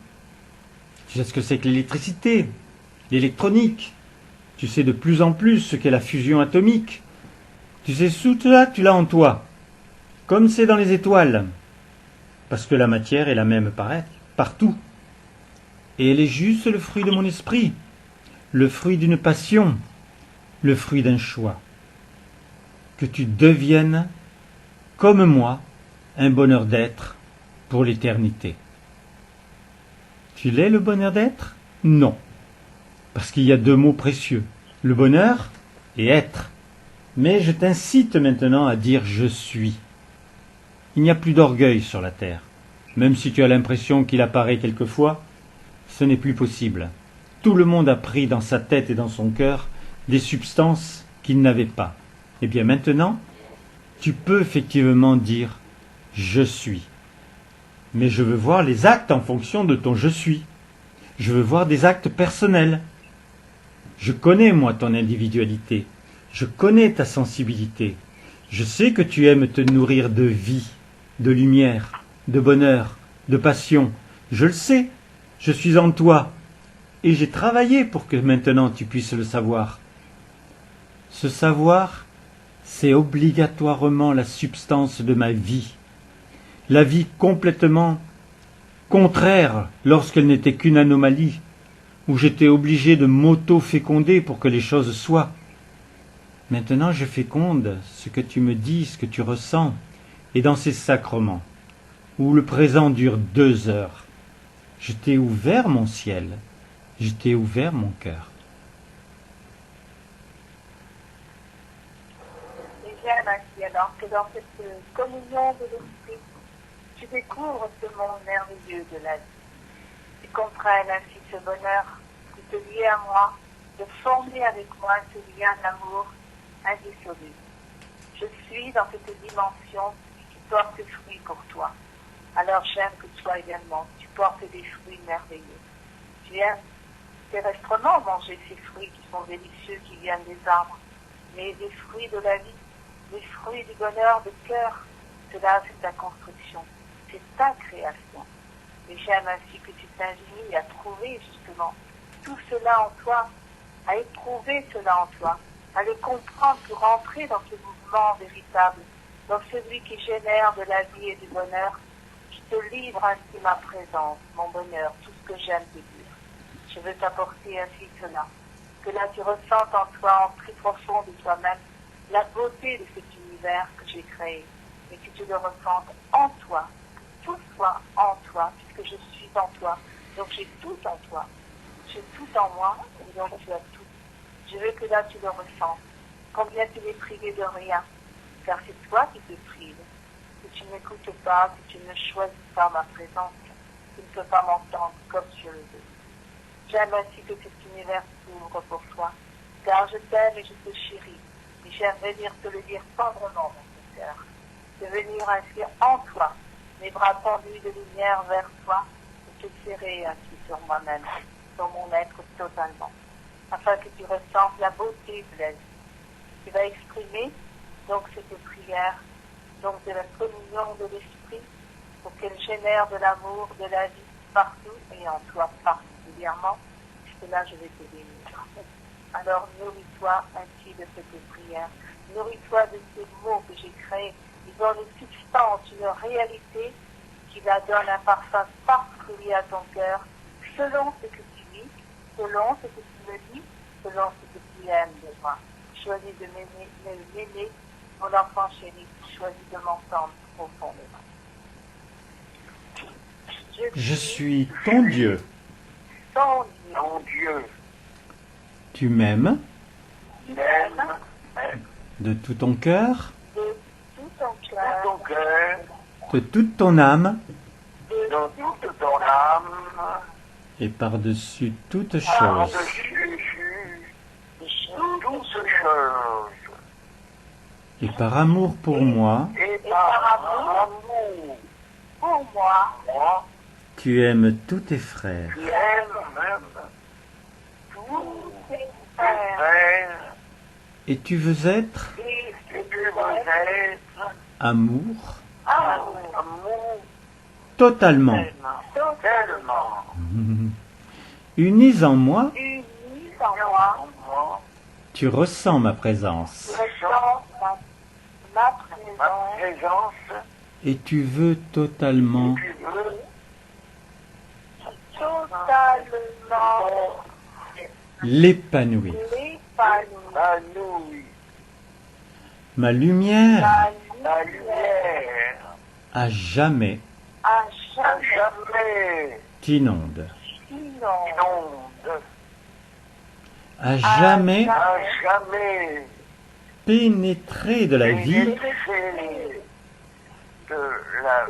Tu sais ce que c'est que l'électricité, l'électronique. Tu sais de plus en plus ce qu'est la fusion atomique. Tu sais tout cela, tu l'as en toi. Comme c'est dans les étoiles. Parce que la matière est la même partout. Et elle est juste le fruit de mon esprit. Le fruit d'une passion. Le fruit d'un choix. Que tu deviennes, comme moi, un bonheur d'être pour l'éternité. Tu l'es le bonheur d'être? Non. Parce qu'il y a deux mots précieux, le bonheur et être. Mais je t'incite maintenant à dire je suis. Il n'y a plus d'orgueil sur la terre. Même si tu as l'impression qu'il apparaît quelquefois, ce n'est plus possible. Tout le monde a pris dans sa tête et dans son cœur des substances qu'il n'avait pas. Eh bien maintenant, tu peux effectivement dire je suis. Mais je veux voir les actes en fonction de ton je suis. Je veux voir des actes personnels. Je connais, moi, ton individualité. Je connais ta sensibilité. Je sais que tu aimes te nourrir de vie, de lumière, de bonheur, de passion. Je le sais. Je suis en toi. Et j'ai travaillé pour que maintenant tu puisses le savoir. Ce savoir, c'est obligatoirement la substance de ma vie. La vie complètement contraire lorsqu'elle n'était qu'une anomalie, où j'étais obligé de m'auto-féconder pour que les choses soient. Maintenant je féconde ce que tu me dis, ce que tu ressens, et dans ces sacrements, où le présent dure 2 heures, je t'ai ouvert mon ciel, je t'ai ouvert mon cœur. Et j'aime ainsi alors que dans cette communion de l'esprit, tu découvres ce monde merveilleux de la vie. Tu comprennes ainsi ce bonheur de te lier à moi, de former avec moi ce lien d'amour indissoluble. Je suis dans cette dimension qui porte fruit pour toi. Alors j'aime que toi également, tu portes des fruits merveilleux. Tu aimes terrestrement manger ces fruits qui sont délicieux, qui viennent des arbres, mais des fruits de la vie, des fruits du bonheur de cœur, cela c'est ta construction, c'est ta création. Et j'aime ainsi que tu t'indignes à trouver justement tout cela en toi, à éprouver cela en toi, à le comprendre pour entrer dans ce mouvement véritable, dans celui qui génère de la vie et du bonheur. Je te livre ainsi ma présence, mon bonheur, tout ce que j'aime te dire. Je veux t'apporter ainsi cela, que là tu ressentes en toi, en plus profond de toi-même, la beauté de cet univers que j'ai créé, et que tu le ressentes en toi, que tout soit en toi, puisque je suis en toi, donc j'ai tout en toi, j'ai tout en moi, et donc tu as tout. Je veux que là tu le ressentes, combien tu n'es privé de rien, car c'est toi qui te prives, que tu n'écoutes pas, que tu ne choisis pas ma présence, tu ne peux pas m'entendre comme je le veux. J'aime ainsi que cet univers s'ouvre pour toi, car je t'aime et je te chéris, et j'aime venir te le dire tendrement dans ton cœur, de venir ainsi en toi, mes bras tendus de lumière vers toi, et te serrer ainsi sur moi-même, sur mon être totalement, afin que tu ressentes la beauté de la vie. Tu vas exprimer donc cette prière, donc de la communion de l'esprit, pour qu'elle génère de l'amour, de la vie partout et en toi particulièrement, puisque là je vais te bénir. Alors nourris-toi ainsi de cette prière, nourris-toi de ces mots que j'ai créés. Ils ont une substance, une réalité qui la donne un parfum particulier à ton cœur, selon ce que tu vis, selon ce que tu me dis, selon ce que tu aimes de moi. Choisis de m'aimer, mon enfant chéri, choisis de m'entendre profondément. Je suis ton Dieu. Ton Mon Dieu, Tu m'aimes m'aime de tout ton cœur, de tout ton de cœur, ton cœur, de toute ton âme de dans toute ton âme, et par-dessus toute chose. par-dessus toutes choses, Et par amour pour moi, et par amour pour moi, moi, tu aimes tous tes frères. qui aime même tous tes tes frères, frères, Et tu veux être et et tu veux être amour amour totalement. tellement Unis en moi, unis en moi, moi, tu ressens ma présence. ressens ma ma présence, présence, Et tu veux totalement tu veux totalement l'épanouir. l'épanouir, à nous, Ma lumière la lumière, à jamais à à jamais jamais t'inonde. inonde, inonde, À jamais à jamais pénétrer de la vie pénétrer de la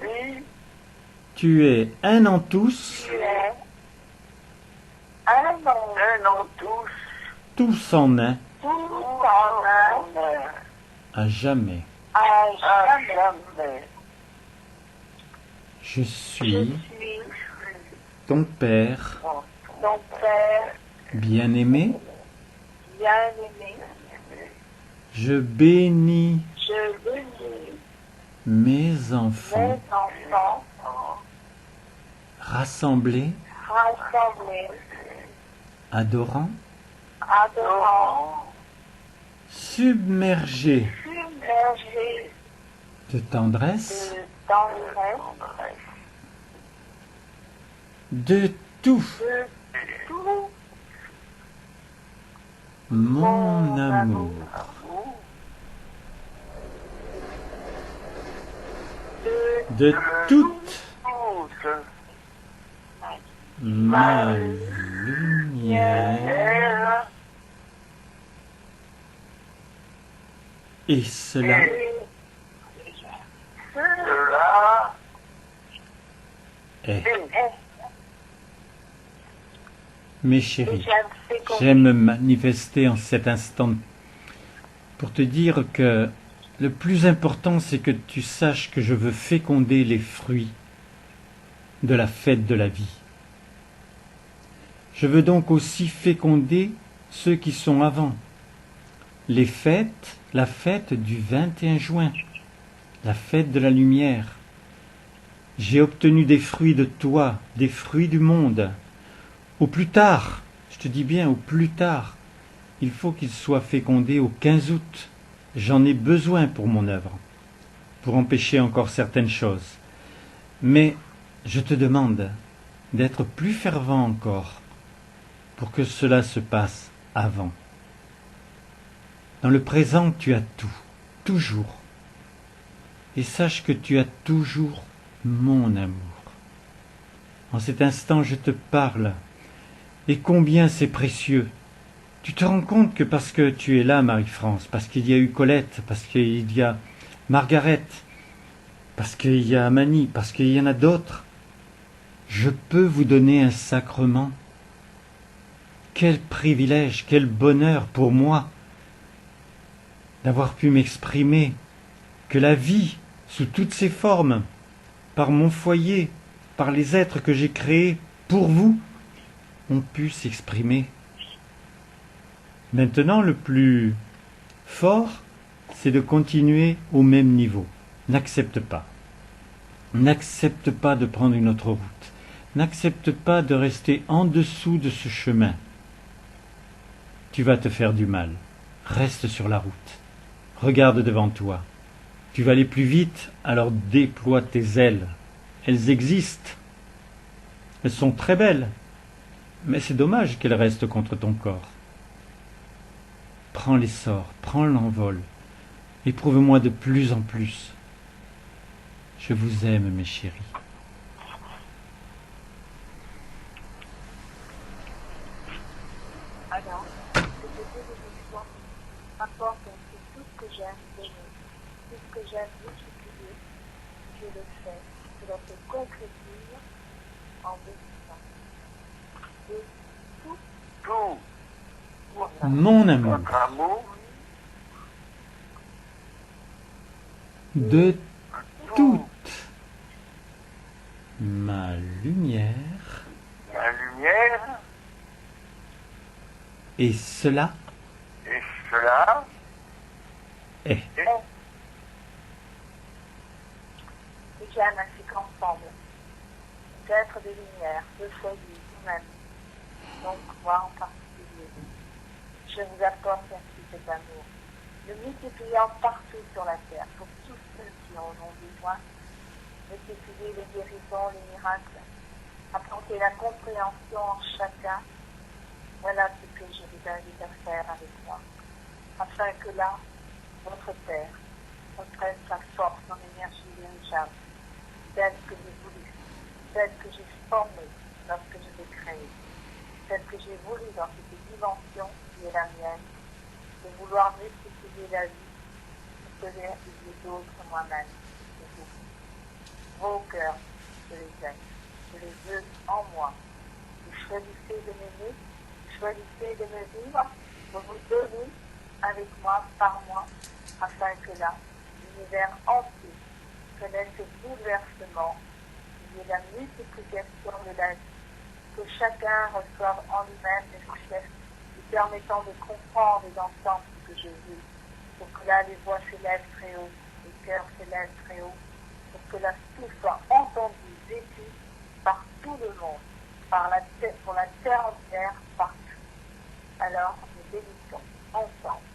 vie, Tu es un en tous, tu es un monde, un en tous, tous en un, tout en un, à jamais. à à jamais. jamais. Je Je suis suis ton Père ton Père bien-aimé. bien-aimé. Je bénis Je bénis mes enfants mes enfants rassemblés, rassemblés, adorants, adorants, submergés submergés de tendresse, de tendresse, de tout de tout mon amour. De toute ma lumière. Et cela cela est. est. Mes chéris, J'aime j'aime manifester en cet instant pour te dire que le plus important, c'est que tu saches que je veux féconder les fruits de la fête de la vie. Je veux donc aussi féconder ceux qui sont avant. Les fêtes, la fête du 21 juin, la fête de la lumière. J'ai obtenu des fruits de toi, des fruits du monde. Au plus tard, je te dis bien au plus tard, il faut qu'ils soient fécondés au 15 août. J'en ai besoin pour mon œuvre, pour empêcher encore certaines choses. Mais je te demande d'être plus fervent encore pour que cela se passe avant. Dans le présent, tu as tout, toujours. Et sache que tu as toujours mon amour. En cet instant, je te parle. Et combien c'est précieux. Tu te rends compte que parce que tu es là, Marie-France, parce qu'il y a eu Colette, parce qu'il y a Margaret, parce qu'il y a Amani, parce qu'il y en a d'autres, je peux vous donner un sacrement. Quel privilège, quel bonheur pour moi d'avoir pu m'exprimer, que la vie, sous toutes ses formes, par mon foyer, par les êtres que j'ai créés pour vous, ont pu s'exprimer. Maintenant, le plus fort, c'est de continuer au même niveau. N'accepte pas. N'accepte pas de prendre une autre route. N'accepte pas de rester en dessous de ce chemin. Tu vas te faire du mal. Reste sur la route. Regarde devant toi. Tu vas aller plus vite, alors déploie tes ailes. Elles existent. Elles sont très belles. Mais c'est dommage qu'elles restent contre ton corps. Prends l'essor, prends l'envol. Éprouve-moi de plus en plus. Je vous aime, mes chéris. Alors, que je bénédiction apporte ainsi tout ce que j'aime donner, tout ce que j'aime multiplier, je le fais, cela se concrétise en bénissant. De tout Mon amour, Votre amour, de toute ma lumière, la lumière, et cela et cela est. et j'aime ainsi qu'ensemble, d'être des lumières, de foyer, vous-même, donc moi en particulier. Je vous apporte ainsi cet amour, le multipliant partout sur la terre, pour tous ceux qui en ont besoin, multiplier les guérisons, les miracles, apporter la compréhension en chacun. Voilà ce que je vous invite à faire avec moi, afin que là, votre Père reprenne sa force en énergie véritable, telle que j'ai voulu, telle que j'ai formée lorsque je l'ai créée, telle que j'ai voulu dans cette dimension qui est la mienne, de vouloir multiplier la vie, pour que les d'autres moi-même, et vous. Vos cœurs, je les aime, je les veux en moi. Vous choisissez de m'aimer, vous choisissez de me vivre, vous vous donnez avec moi, par moi, afin que là, l'univers entier connaisse ce bouleversement y ait la multiplication de la vie, que chacun reçoive en lui-même des richesses lui permettant de comprendre et d'entendre ce que je veux, pour que là les voix s'élèvent très haut, les cœurs s'élèvent très haut, pour que là tout soit entendu, vécu par tout le monde, pour la terre entière, partout. Alors, nous bénissons ensemble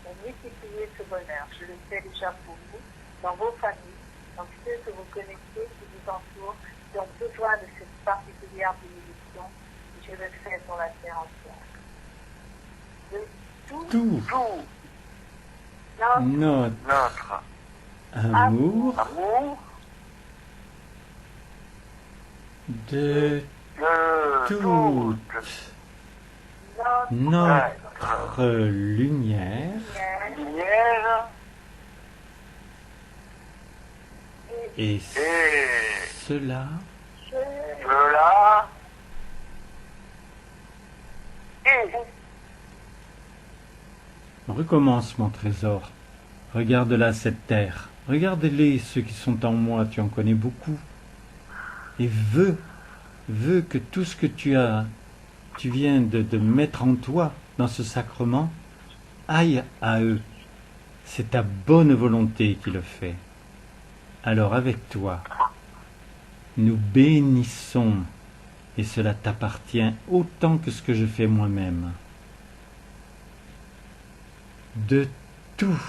pour multiplier ce bonheur. Je le fais déjà pour vous, dans vos familles, dans ceux que vous connaissez, qui vous entourent, qui ont besoin de cette particulière bénédiction. Je le fais pour la terre entière. De tout Notre amour de toute notre lumière et cela recommence mon trésor. Regarde là cette terre. Regarde-les, ceux qui sont en moi, tu en connais beaucoup. Et veux que tout ce que tu viens de mettre en toi dans ce sacrement, aille à eux. C'est ta bonne volonté qui le fait. Alors avec toi, nous bénissons, et cela t'appartient autant que ce que je fais moi-même. De tout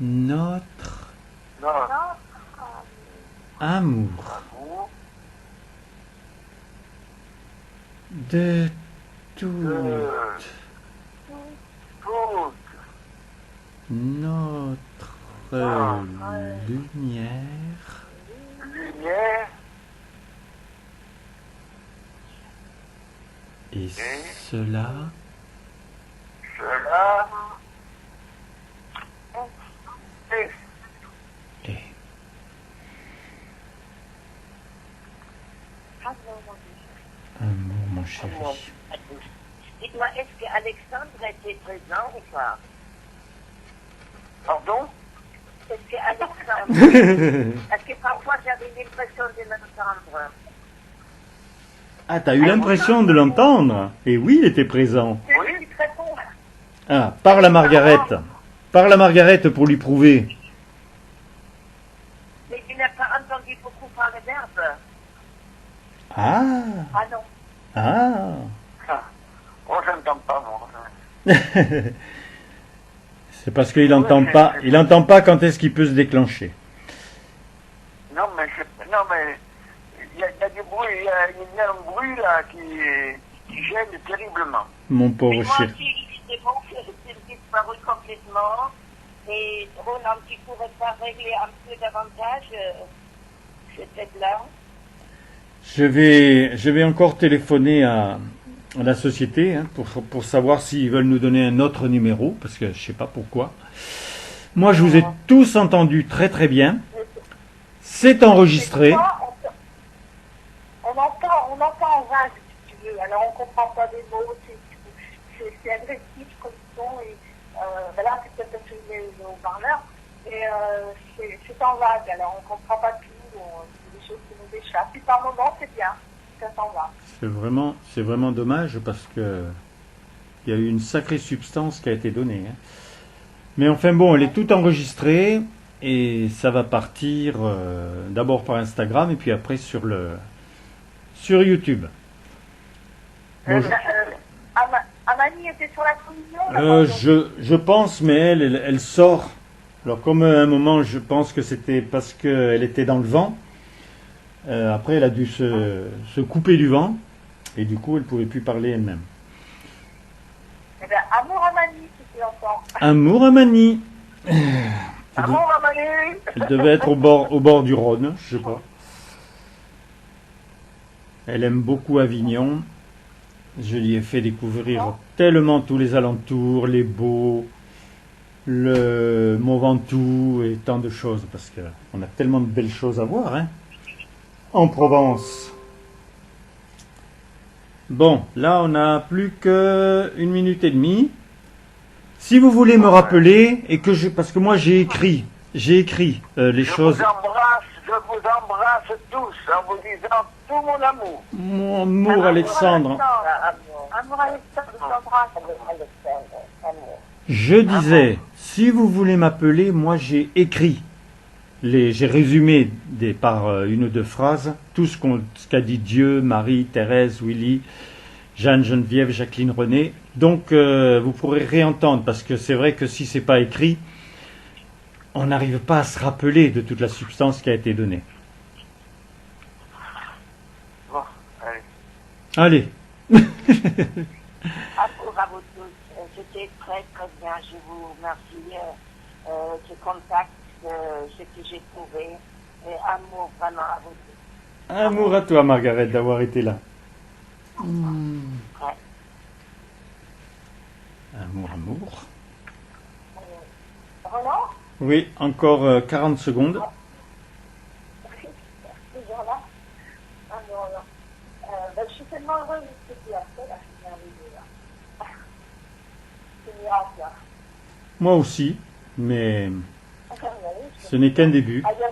notre amour, de toute notre lumière et cela est. Amour, mon chéri. Dites-moi, est-ce qu'Alexandre était présent ou pas? Pardon? Est-ce qu'Alexandre... Parce que parfois j'avais l'impression de l'entendre. Ah, t'as eu l'impression de l'entendre? Et oui, il était présent. Oui, très bon. Ah, parle à Margaret. Parle à Margaret pour lui prouver. Mais tu n'as pas entendu beaucoup parler d'herbe. Ah, Ah non. ah. Oh, je n'entends pas, moi. C'est parce qu'il entend pas. Il entend pas quand est-ce qu'il peut se déclencher. Non, mais il y a du bruit, il y a un bruit là qui gêne terriblement. Mon pauvre Mais moi chéri. aussi, c'est bon que c'est disparu complètement. Et Roland, tu pourrais pas régler un peu davantage cette là. Je vais encore téléphoner à la société pour savoir s'ils veulent nous donner un autre numéro, parce que je sais pas pourquoi. Moi, je vous ai tous entendus très très bien. C'est enregistré. On entend en vague, si tu veux. Alors on comprend pas des mots, c'est agressif comme son. Et là, c'est peut-être parce que les haut-parleurs, mais c'est en vague. Alors on comprend pas tout. C'est des choses qui nous échappent. Puis par moment, c'est bien. Ça s'en va. C'est vraiment dommage parce que il y a eu une sacrée substance qui a été donnée. Mais enfin bon, elle est toute enregistrée et ça va partir d'abord par Instagram et puis après sur YouTube. Bon, Amani était sur la communion je pense, mais elle sort. Alors comme à un moment, je pense que c'était parce qu'elle était dans le vent. Après, elle a dû se couper du vent et du coup, elle ne pouvait plus parler elle-même. Eh bien, Amour Amani, si tu l'entends. Amour Amani. Amour Amani. Elle devait être au bord du Rhône, je sais pas. Elle aime beaucoup Avignon. Je lui ai fait découvrir tellement tous les alentours, les Baux, le Mont Ventoux et tant de choses parce qu'on a tellement de belles choses à voir, en Provence. Bon, là on a plus qu'1 minute et demie. Si vous voulez me rappeler, parce que moi j'ai écrit j'ai écrit les choses. Je vous embrasse tous en vous disant tout mon amour. Mon amour, Alexandre. Amour, Alexandre, je t'embrasse. Alexandre, amour. Je disais, si vous voulez m'appeler, moi j'ai écrit. J'ai résumé par une ou deux phrases tout ce qu'a dit Dieu, Marie, Thérèse, Willy, Jeanne, Geneviève, Jacqueline, René. Donc vous pourrez réentendre parce que c'est vrai que si c'est pas écrit, on n'arrive pas à se rappeler de toute la substance qui a été donnée. Bon, allez. Allez. Amour à vous tous. C'était très très bien. Je vous remercie. Ce contact, ce que j'ai trouvé. Et amour vraiment à vous tous. Amour à toi, Margaret, d'avoir été là. Ouais. Amour. Roland, Oui, encore 40 secondes. toujours là. Amour, je suis tellement heureuse de ce que tu as fait là. Je suis arrivée là. C'est miracle là. Moi aussi, mais ce n'est qu'un début. Ah, il y a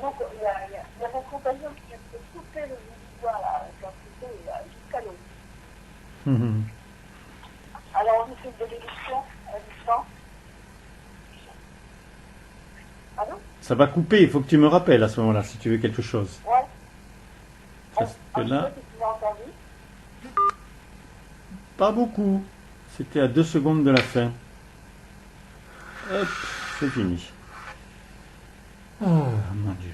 mon compagnon qui a fait couper le bois là, quand c'était jusqu'à l'eau. Mhm. Alors on nous fait de l'émission à distance. Allô? Ça va couper, il faut que tu me rappelles à ce moment-là si tu veux quelque chose. Ouais. Parce que là, Tu m'as entendu? pas beaucoup. C'était à 2 secondes de la fin. Hop, c'est fini. Oh mon Dieu.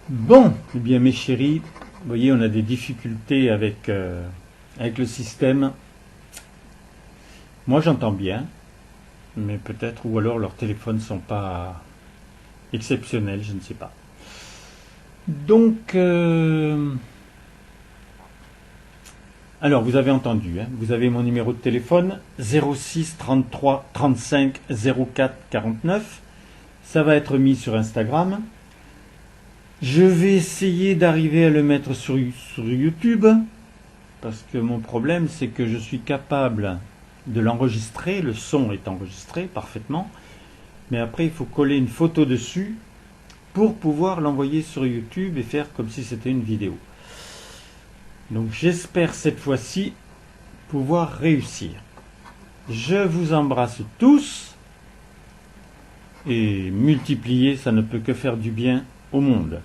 Bon, eh bien mes chéris, vous voyez, on a des difficultés avec le système. Moi j'entends bien, mais peut-être, ou alors leurs téléphones ne sont pas exceptionnels, je ne sais pas. Donc, alors vous avez entendu, hein, vous avez mon numéro de téléphone 06 33 35 04 49. Ça va être mis sur Instagram. Je vais essayer d'arriver à le mettre sur YouTube, parce que mon problème c'est que je suis capable de l'enregistrer, le son est enregistré parfaitement, mais après il faut coller une photo dessus pour pouvoir l'envoyer sur YouTube et faire comme si c'était une vidéo. Donc j'espère cette fois-ci pouvoir réussir. Je vous embrasse tous et multiplier, ça ne peut que faire du bien au monde.